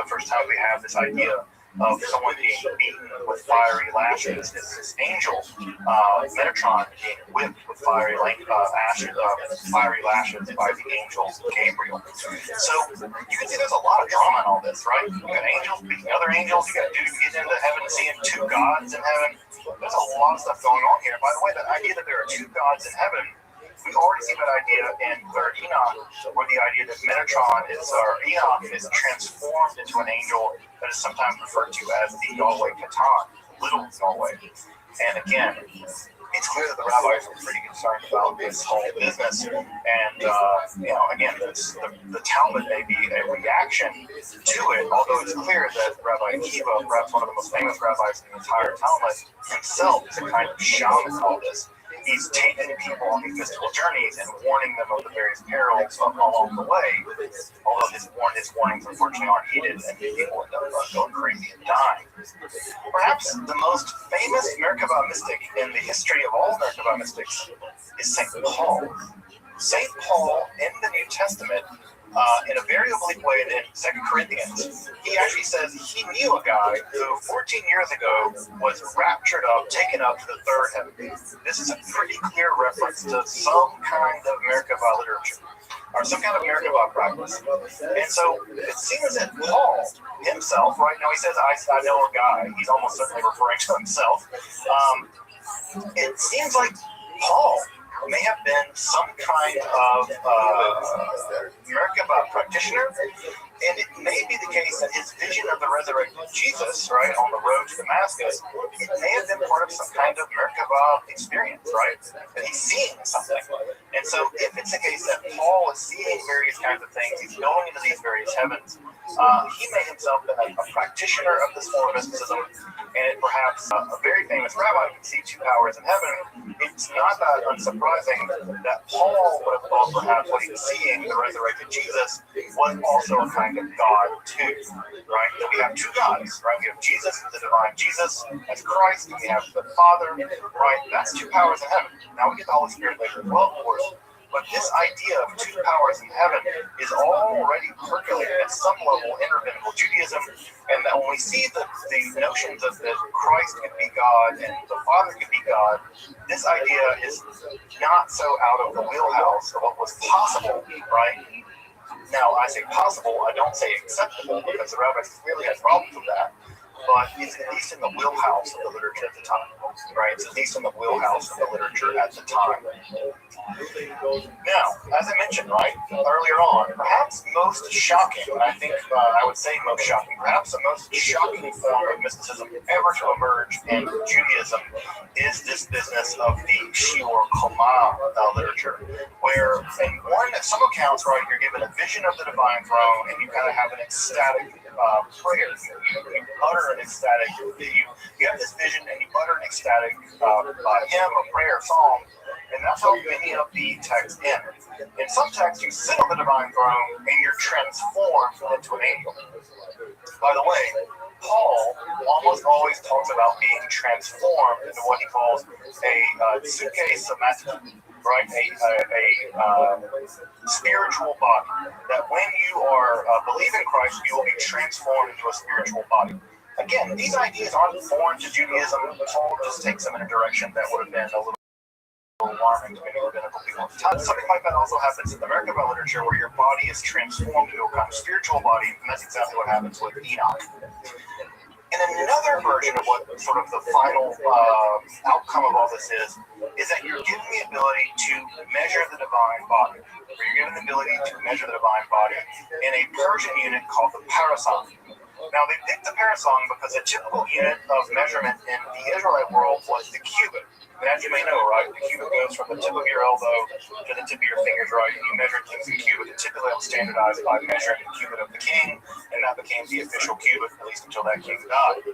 first times we have this idea of someone being beaten with fiery lashes is this angel, Metatron, being whipped with fiery lashes by the angel Gabriel. So you can see there's a lot of drama in all this, right? You got angels beating other angels, you got dudes getting into heaven seeing two gods in heaven. There's a lot of stuff going on here. By the way, the idea that there are two gods in heaven, we already see that idea in 3rd Enoch, where the idea that Enoch is transformed into an angel that is sometimes referred to as the Yahweh Katan, little Yahweh. And again, it's clear that the rabbis were pretty concerned about this whole business. And, again, the Talmud may be a reaction to it, although it's clear that Rabbi Akiva, perhaps one of the most famous rabbis in the entire Talmud, himself is a kind of shaman in all this. He's taking people on these mystical journeys and warning them of the various perils along the way, although his warnings unfortunately aren't heeded and people end up going crazy and dying. Perhaps the most famous Merkabah mystic in the history of all Merkabah mystics is St. Paul. St. Paul in the New Testament, in a very oblique way in 2 Corinthians, he actually says he knew a guy who 14 years ago was raptured up, taken up to the third heaven. This is a pretty clear reference to some kind of Merkabah literature, or some kind of Merkabah practice. And so it seems that Paul himself, right now he says, I know a guy, he's almost certainly referring to himself. It seems like Paul may have been some kind of Merkabah practitioner, and it may be the case that his vision of the resurrected Jesus, right, on the road to Damascus, it may have been part of some kind of Merkabah experience, right, that he's seeing something. And so if it's the case that Paul is seeing various kinds of things, he's going into these various heavens, he may himself have been a practitioner of this form of mysticism, and perhaps a very famous rabbi can see two powers in heaven. It's not that unsurprising that Paul would have thought perhaps what he was seeing, the resurrected Jesus, was also a kind of God too, right? That we have two gods, right? We have Jesus, the divine Jesus, as Christ, and we have the Father, right? That's two powers in heaven. Now we get the Holy Spirit later as well, of course. But this idea of two powers in heaven is already percolating at some level in rabbinical Judaism, and that when we see the notions of that Christ could be God and the Father could be God, this idea is not so out of the wheelhouse of what was possible, right? Now, I say possible, I don't say acceptable, because the rabbis clearly had problems with that. But it's at least in the wheelhouse of the literature at the time, right? It's at least in the wheelhouse of the literature at the time. Now, as I mentioned, right, earlier on, perhaps most shocking, I think I would say most shocking, perhaps the most shocking form of mysticism ever to emerge in Judaism is this business of the Shiur Koma literature, where in some accounts, right, you're given a vision of the divine throne and you kind of have an ecstatic prayer. You utter an ecstatic, you have this vision and you utter an ecstatic hymn, a prayer, song, and that's how many of the texts end. In some texts, you sit on the divine throne and you're transformed into an angel. By the way, Paul almost always talks about being transformed into what he calls a suitcase of masculinity, right? A spiritual body. That when you are believe in Christ, you will be transformed into a spiritual body. Again, these ideas aren't foreign to Judaism. Paul just takes them in a direction that would have been a little alarming to many rabbinical people at the time. Something like that also happens in the Merkabah literature, where your body is transformed into a kind of spiritual body, and that's exactly what happens with Enoch. And another version of what sort of the final outcome of all this is that you're given the ability to measure the divine body. Or you're given the ability to measure the divine body in a Persian unit called the parasong. Now, they picked the parasong because a typical unit of measurement in the Israelite world was the cubit. Metric you may know, right, the cubit goes from the tip of your elbow to the tip of your fingers, right? And you measure things in cubit. Typically, it was standardized by measuring the cubit of the king, and that became the official cubit, at least until that king died.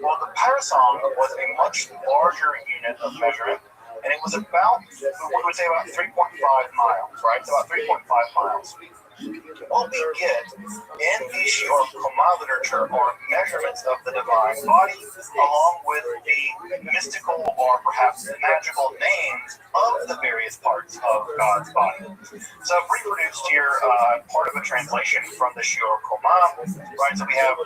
Well, the parasong was a much larger unit of measurement, and it was about, we would say about 3.5 miles, right? So about 3.5 miles. What we get in the Shiur Koma literature are measurements of the divine body, along with the mystical or perhaps magical names of the various parts of God's body. So I've reproduced here part of a translation from the Shiur Koma, right? So we have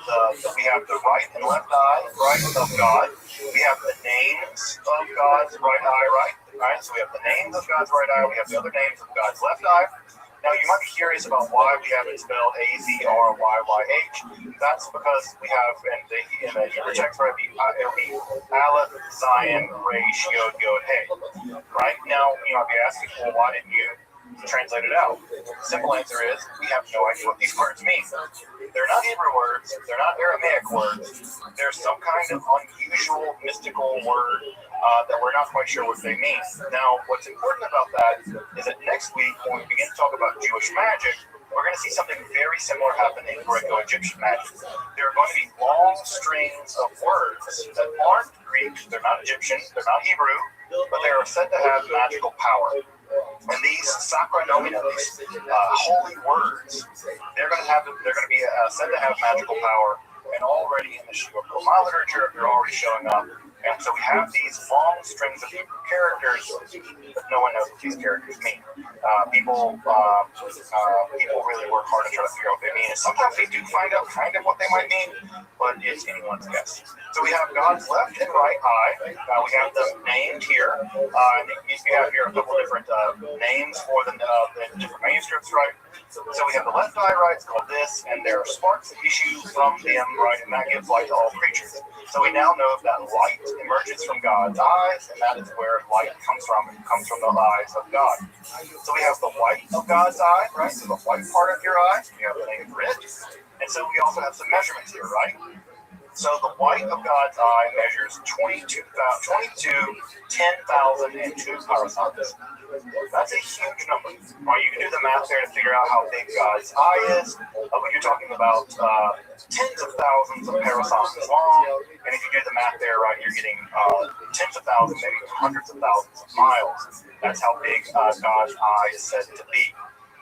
the right and left eye, right, of God. We have the names of God's right eye, right? So we have the names of God's right eye. We have the other names of God's left eye. Now, you might be curious about why we have it spelled A-Z-R-Y-Y-H. That's because we have, in the Hebrew text, right, it'll be Aleph, Zion, Resh, Yod, Yod, Hey. Right? Now, you might be asking, well, why didn't you translate it out? The simple answer is, we have no idea what these words mean. They're not Hebrew words. They're not Aramaic words. They're some kind of unusual, mystical word that we're not quite sure what they mean. Now, what's important about that is that next week, when we begin to talk about Jewish magic, we're going to see something very similar happen in Greco-Egyptian magic. There are going to be long strings of words that aren't Greek, they're not Egyptian, they're not Hebrew, but they are said to have magical power. And these sacranomina, these holy words, they're going to be said to have magical power. And already in the Shiur Koma literature, they're already showing up. And so we have these long strings of Hebrew characters, but no one knows what these characters mean. People really work hard to try to figure out what they mean. And sometimes they do find out kind of what they might mean, but it's anyone's guess. So we have God's left and right eye. We have them named here. And we have here a couple of different names for the different manuscripts, right? So we have the left eye, right? It's called this, and there are sparks that issue from them, right? And that gives light to all creatures. So we now know that light emerges from God's eyes, and that is where light comes from. It comes from the eyes of God. So we have the white of God's eye, right? So the white part of your eye. We have the name red. And so we also have some measurements here, right? So the white of God's eye measures 22 10,002 parasangs. That's a huge number. Right, you can do the math there to figure out how big God's eye is. But you're talking about tens of thousands of parasangs long. And if you do the math there, right, you're getting tens of thousands, maybe hundreds of thousands of miles. That's how big God's eye is said to be.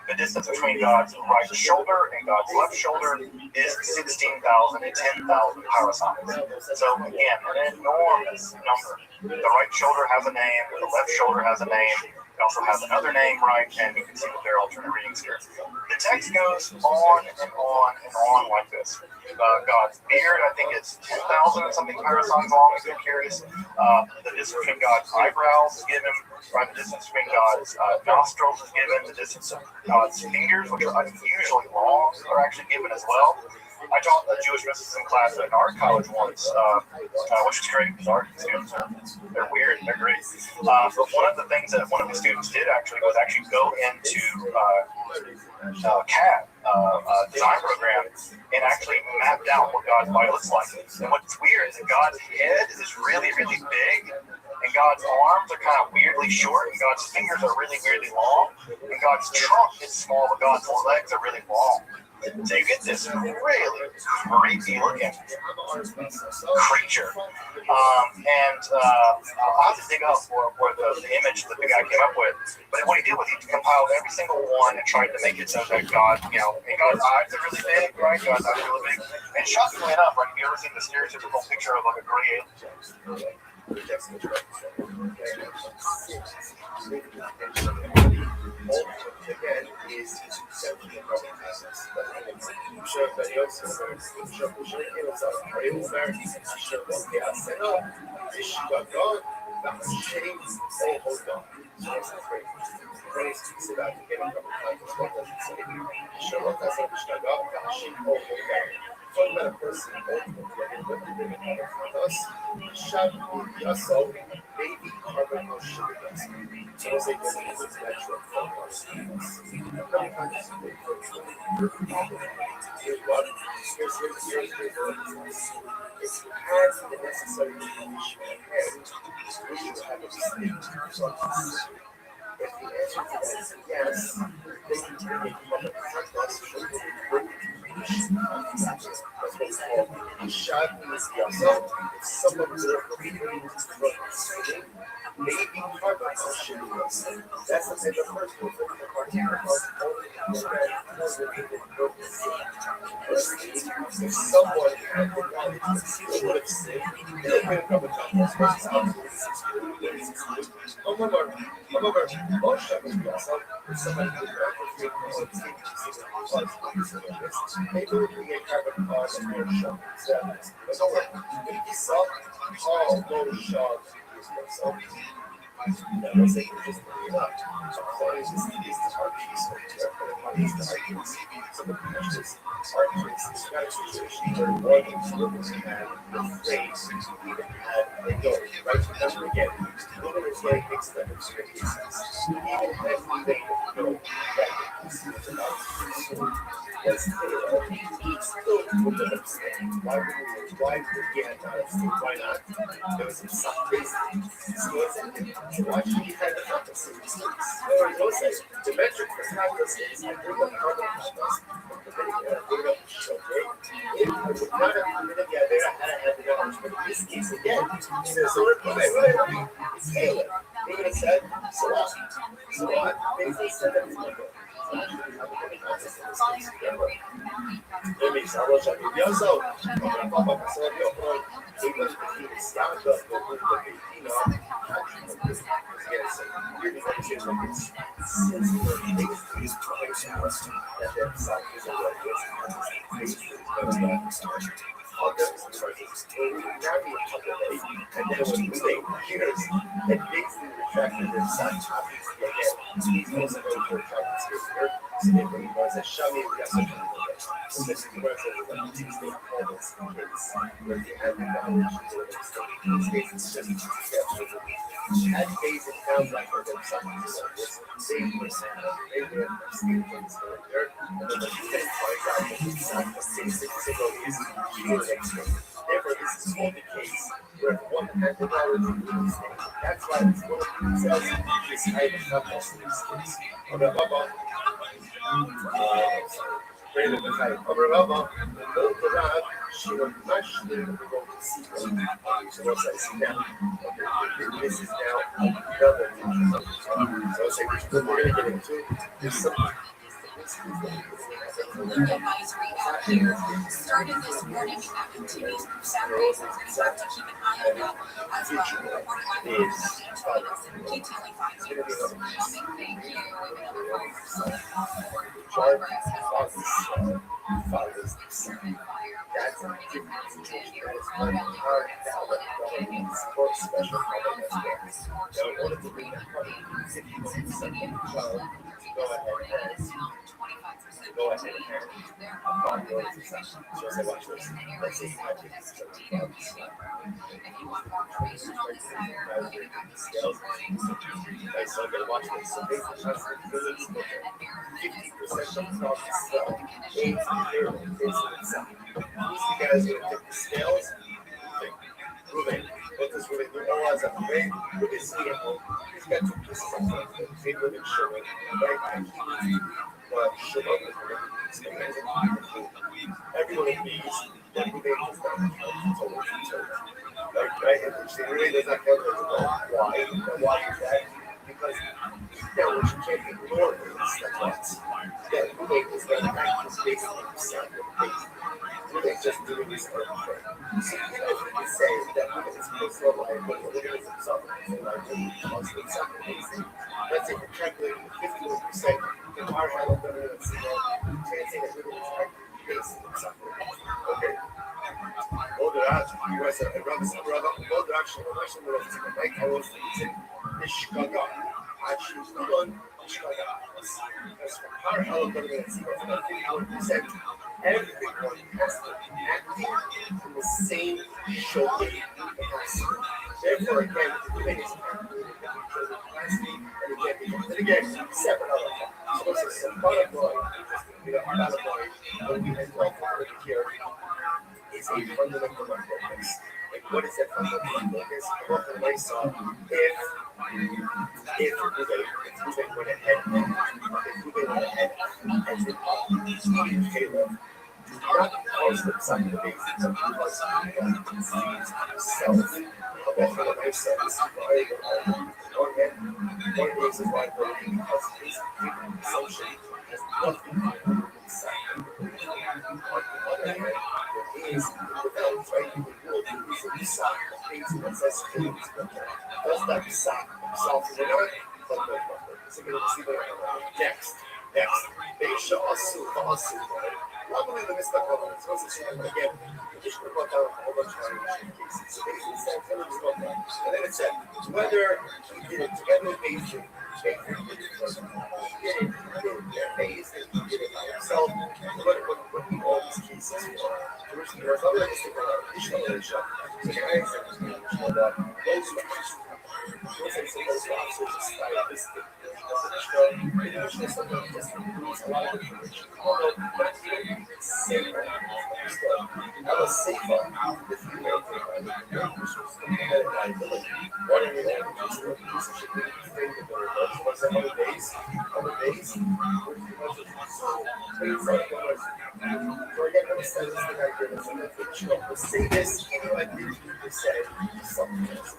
The distance between God's right shoulder and God's left shoulder is 16,000 and 10,000 parasangs. So again, an enormous number. The right shoulder has a name, the left shoulder has a name. It also has another name, right? And you can see what their alternate readings here. The text goes on and on and on like this. God's beard, I think it's 10,000 and something parasangs long, if you're curious. The distance between God's eyebrows is given, right? The distance between God's nostrils is given. The distance of God's fingers, which are unusually long, are actually given as well. I taught a Jewish mysticism class at an art college once, which is great because art students they're weird, they're great. But one of the things that one of the students did was go into CAD, design program, and actually mapped out what God's body looks like. And what's weird is that God's head is really, really big, and God's arms are kind of weirdly short, and God's fingers are really, really long, and God's trunk is small, but God's legs are really long. So you get this really creepy looking creature. I'll have to dig up where the image that the guy came up with. But what he did was he compiled every single one and tried to make it so that God, and God's eyes are really big, right? God's eyes are really big. And shockingly enough, right, have you ever seen the stereotypical picture of like a gray alien? if you had the necessary information at hand, would you have abstained from this? If the answer to that is yes, then you bring a public contest for the important information. That's what we call Ishad Yasam. If someone will reveal from saying, maybe carbon shivas. That's the type of person who thinks the particular if someone had the knowledge that should have said, they'll bring a public contest versus however, most of us if somebody would replicate the same maybe it would be a carbon cause of more shock instead. But don't worry, if you saw all those shocks, that was it, just bring it up. So it's just these hard piece of these hard piece. So the question is, hard piece is not a situation where one experiment had the phrase, even had the goal, right? Remember again, women is very big step of experiences. Even as we make the goal, that is about let's say he still would have abstained. Why would he have not abstained? Why not? There was some soft reason. So why should he have the opposite? Or he will say, the metric for practice is I bring up carbon contest, bring up sugar. If I would not have put it together, I had to have the knowledge. But in this case, again, he says, so it's Taylor. He would have said, so what? So what? They said that it's my goal. And then when we say years, it makes the retractor their side topics again. These most of those retractors here. So they bring was a Shami Yasaka. So this is where there's like Tuesday moments in kids where you have the knowledge of the state. In this case, it's just 2 steps with the at basic sounds like for them something to like this. They were saying they were skin things there. And then the same part got the same single is pure extra. Therefore, this is only the case where one had the knowledge of the state. That's why it's one of the cells is kind of not most of these things. This is now another so say we're going to get into some advisory out here started this morning and that continues through Saturdays. So we're going to have to keep an eye on that as well. Reporting live from detailing finds here. Thank you. Progress has been fathers. That's a support special in order to bring that money, if you want to send your child to go ahead and apply for it. So say, watch this. Let's say you have to if you want more information on this hire, we'll give you back the scales. Okay, so I'm going to watch this. So basically, that's the village book. 50% of the stuff is there. These guys are going to take the scales. Ruben, what does Ruben do? Oh, as a way, Ruben is here. He's got to do something. They live in Sherman, right? But Sherman is everyone in these, that Ruben is not total. Right? And she really does not care why. Why is that? Because what you can't ignore is that Ruben is going to act as basically himself. Ruben just doing this for him. So even if you can say that Ruben is personal life, but Ruben is himself, let's say you're calculating 51%, the power handle better than zero, say that Ruben is acting based on himself. Okay. Everyone has to be acting in the same showcase capacity. Therefore, again, the biggest capacity, and again, separate other things. So it's a bottom line, just a bottom line, when we have like here. is a fundamental focus. Like, what is that fundamental focus? Well, the way so if Ruben went ahead and did Caleb, not because of some of the basics, but because he sees himself. That's what I said. One of the reasons why I believe because his assumption has nothing to do with himself. On the other hand, there is without fighting the world, there is a sock of things that says things. Does that sock himself in the way? Next, deixa o assunto. Logo no início da prova, se você chega again, deixa eu botar a bunch of cases. So basically, said, and then it said whether he did it together with Beijing. He did it amazing. He did it by himself. What all these cases were. There was other additional issue. So the guys that those say this, even like you said, something else.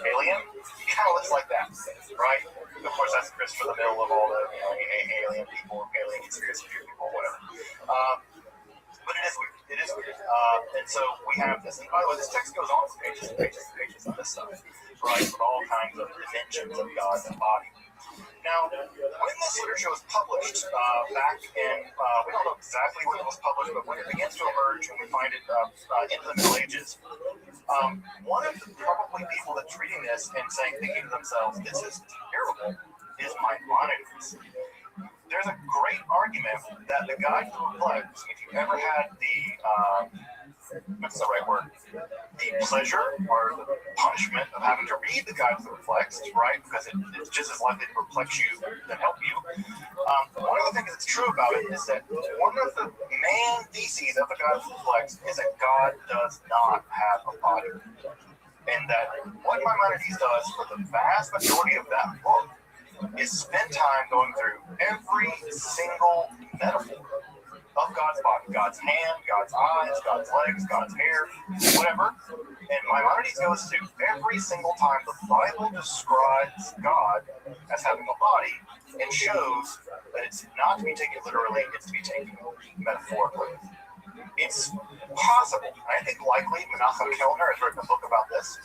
Alien kind of looks like that, right? Of course, that's Christopher the middle of all the alien people, alien conspiracy people, whatever. But it is weird. It is weird. And so we have this. And by the way, this text goes on for pages and pages and pages on this stuff, right? With all kinds of dimensions of God's body. Now, when this literature was published back in, we don't know exactly when it was published, but when it begins to emerge and we find it into the Middle Ages, one of the probably people that's reading this and thinking to themselves, this is terrible, is Maimonides. There's a great argument that the guide to reflect, if you've ever had what's the right word? The pleasure or the punishment of having to read the guide to the reflects, right? Because it's just as likely to perplex you than help you. One of the things that's true about it is that one of the main theses of the guide to the reflects is that God does not have a body. And that what Maimonides does for the vast majority of that book is spend time going through every single metaphor of God's body, God's hand, God's eyes, God's legs, God's hair, whatever. And Maimonides goes through every single time the Bible describes God as having a body and shows that it's not to be taken literally, it's to be taken metaphorically. It's possible, and I think likely Menachem Kellner has written a book about this,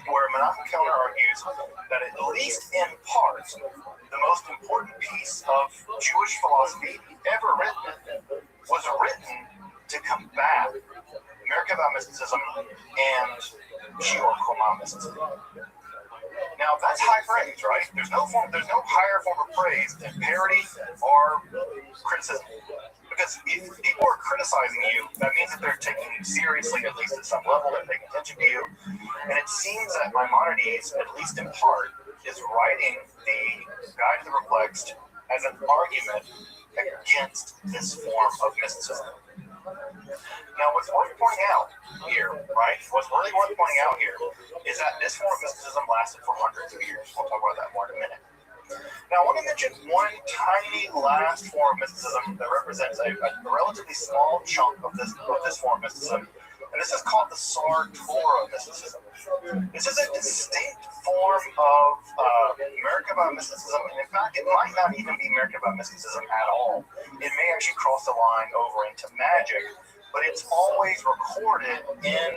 where Menachem Kellner argues that at least in part, the most important piece of Jewish philosophy ever written was written to combat Merkava mysticism and Shior Koma mysticism. Now that's high praise, right? There's no higher form of praise than parody or criticism. Because if people are criticizing you, that means that they're taking you seriously, at least at some level, they're paying attention to you. And it seems that Maimonides, at least in part, is writing the Guide to the Perplexed as an argument against this form of mysticism. Now, what's worth pointing out here, right? What's really worth pointing out here is that this form of mysticism lasted for hundreds of years. We'll talk about that more in a minute. Now, I want to mention one tiny last form of mysticism that represents a relatively small chunk of this form of mysticism, and this is called the Sar Torah mysticism. This is a distinct form of Merkava mysticism, and in fact, it might not even be Merkava mysticism at all. It may actually cross the line over into magic, but it's always recorded in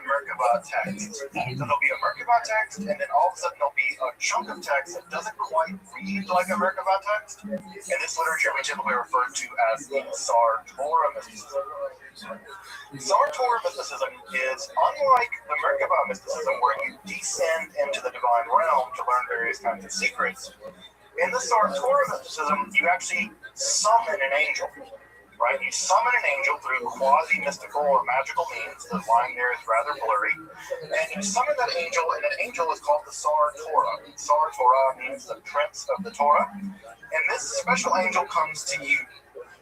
Merkava text. So there'll be a Merkava text, and then all of a sudden there'll be a chunk of text that doesn't quite read like a Merkava text. In this literature, we typically refer to as the Sar Torah mysticism. Sar Torah mysticism is unlike the Merkava mysticism, where you descend into the divine realm to learn various kinds of secrets. In the Sar Torah mysticism, you actually summon an angel. right? You summon an angel through quasi-mystical or magical means. The line there is rather blurry. And you summon that angel, and that angel is called the Sar Torah. Sar Torah means the prince of the Torah. And this special angel comes to you.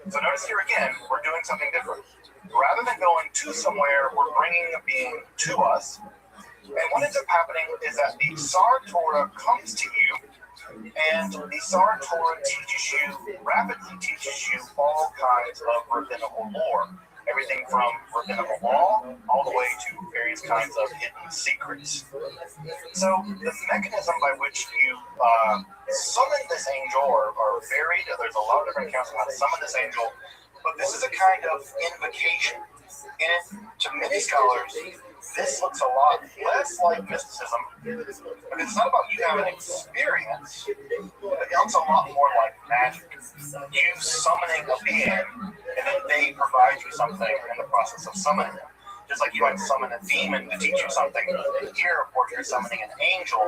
So notice here again, we're doing something different. Rather than going to somewhere, we're bringing a being to us. And what ends up happening is that the Sar Torah comes to you, and the Sar Torah rapidly teaches you all kinds of rabbinical lore. Everything from rabbinical law all the way to various kinds of hidden secrets. So the mechanism by which you summon this angel are varied. There's a lot of different accounts on how to summon this angel, but this is a kind of invocation. And to many scholars, this looks a lot less like mysticism, because it's not about you having an experience, but it looks a lot more like magic. You summoning a being, and then they provide you something in the process of summoning them. Just like you might summon a demon to teach you something. Here, of course, you're summoning an angel,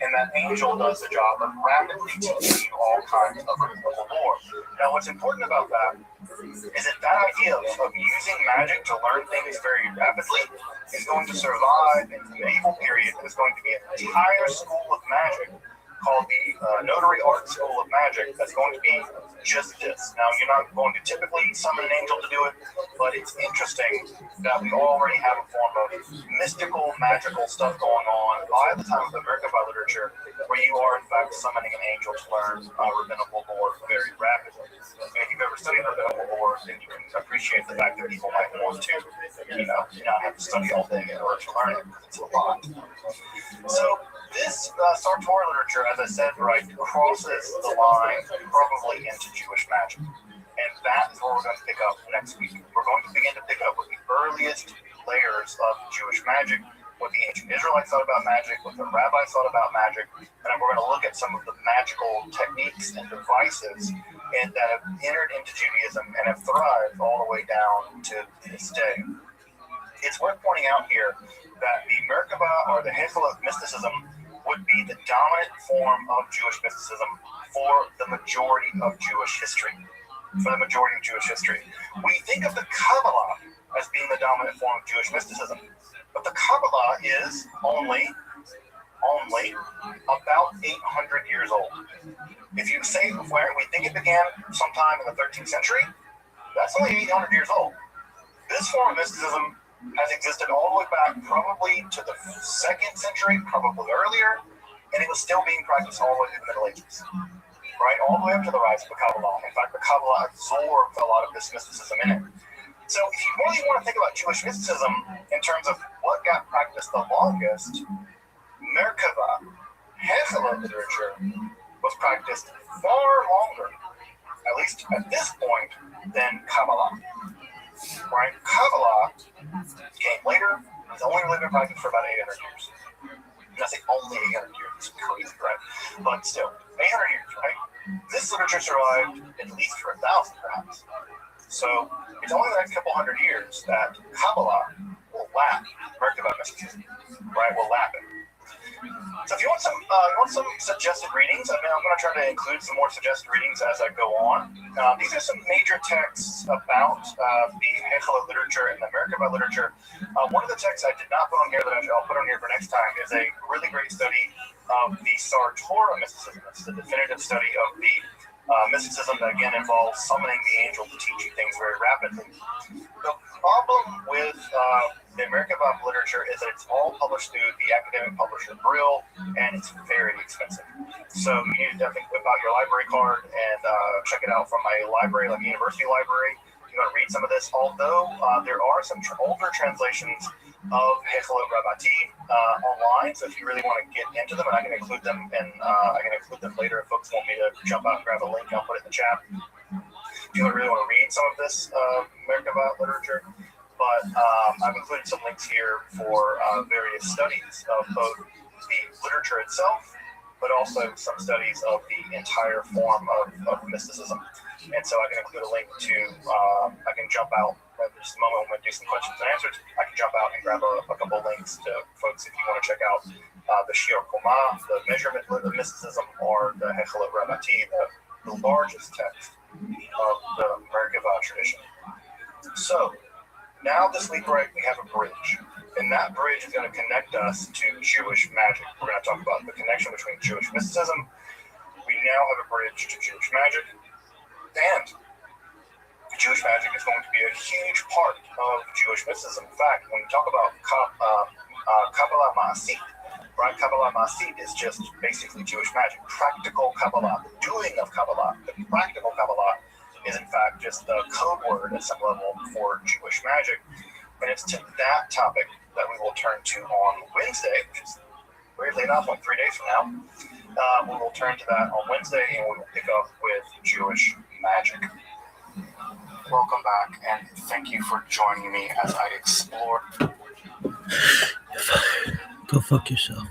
and that angel does the job of rapidly teaching you all kinds of rabbinical lore. Now, what's important about that is that idea of using magic to learn things very rapidly is going to survive in the medieval period. There's going to be an entire school of magic called the Notary Art School of Magic that's going to be just this. Now, you're not going to typically summon an angel to do it, but it's interesting that we already have a form of mystical, magical stuff going on by the time of the Merkava literature, where you are, in fact, summoning an angel to learn rabbinical lore very rapidly. And if you've ever studied rabbinical lore, then you can appreciate the fact that people might want to, not have to study all day in order to learn it, because it's a lot. So, this Sar Torah literature, as I said, right, crosses the line probably into Jewish magic. And that is where we're going to pick up next week. We're going to begin to pick up with the earliest layers of Jewish magic, what the ancient Israelites thought about magic, what the rabbis thought about magic, and then we're going to look at some of the magical techniques and devices that have entered into Judaism and have thrived all the way down to this day. It's worth pointing out here that the Merkava or the Hechel mysticism would be the dominant form of Jewish mysticism for the majority of Jewish history. We think of the Kabbalah as being the dominant form of Jewish mysticism, but the Kabbalah is only about 800 years old. If you say where we think it began sometime in the 13th century, that's only 800 years old. This form of mysticism has existed all the way back probably to the 2nd century, probably earlier, and it was still being practiced all the way through the Middle Ages, right? All the way up to the rise of the Kabbalah. In fact, the Kabbalah absorbed a lot of this mysticism in it. So if you really want to think about Jewish mysticism in terms of what got practiced the longest, Merkava, Hechela literature, was practiced far longer, at least at this point, than Kabbalah. Right? Kabbalah came later. It's only really been practiced for about 800 years. And I say only 800 years. It's crazy, right? But still, 800 years, right? This literature survived at least for 1,000, perhaps. So it's only the next couple hundred years that Kabbalah will lap Merkava mysticism, right? Will lap it. So if you want some suggested readings, I'm going to try to include some more suggested readings as I go on. These are some major texts about the Hechela literature and the Merkava literature. One of the texts I did not put on here that I'll put on here for next time is a really great study of the Sar Torah mysticism. It's the definitive study of the mysticism that again involves summoning the angel to teach you things very rapidly. The problem with the Merkava literature is that it's all published through the academic publisher Brill, and it's very expensive. So you need to definitely whip out your library card and check it out from a library, like a university library. You're going to read some of this, although there are some older translations of Hechela Rabbi online. So if you really want to get into them, and I can include them later if folks want me to jump out and grab a link, I'll put it in the chat. If you really want to read some of this Merkava literature. But I've included some links here for various studies of both the literature itself, but also some studies of the entire form of mysticism. And so I can include a link to, I can jump out in just a moment when we do some questions and answers. I can jump out and grab a couple links to folks if you want to check out the Shiur Koma, the measurement of mysticism, or the Hechela Rabbi, the largest text of the Merkava tradition. now this week, right, we have a bridge. And that bridge is going to connect us to Jewish magic. We're going to talk about the connection between Jewish mysticism. We now have a bridge to Jewish magic. And Jewish magic is going to be a huge part of Jewish mysticism. In fact, when you talk about Kabbalah Ma'asit, right? Kabbalah Ma'asit is just basically Jewish magic. Practical Kabbalah, the doing of Kabbalah, the practical Kabbalah is in fact just the code word at some level for Jewish magic. And it's to that topic that we will turn to on Wednesday, which is weirdly enough, like 3 days from now. We will turn to that on Wednesday and we will pick up with Jewish magic. Welcome back and thank you for joining me as I explore. Go fuck yourself.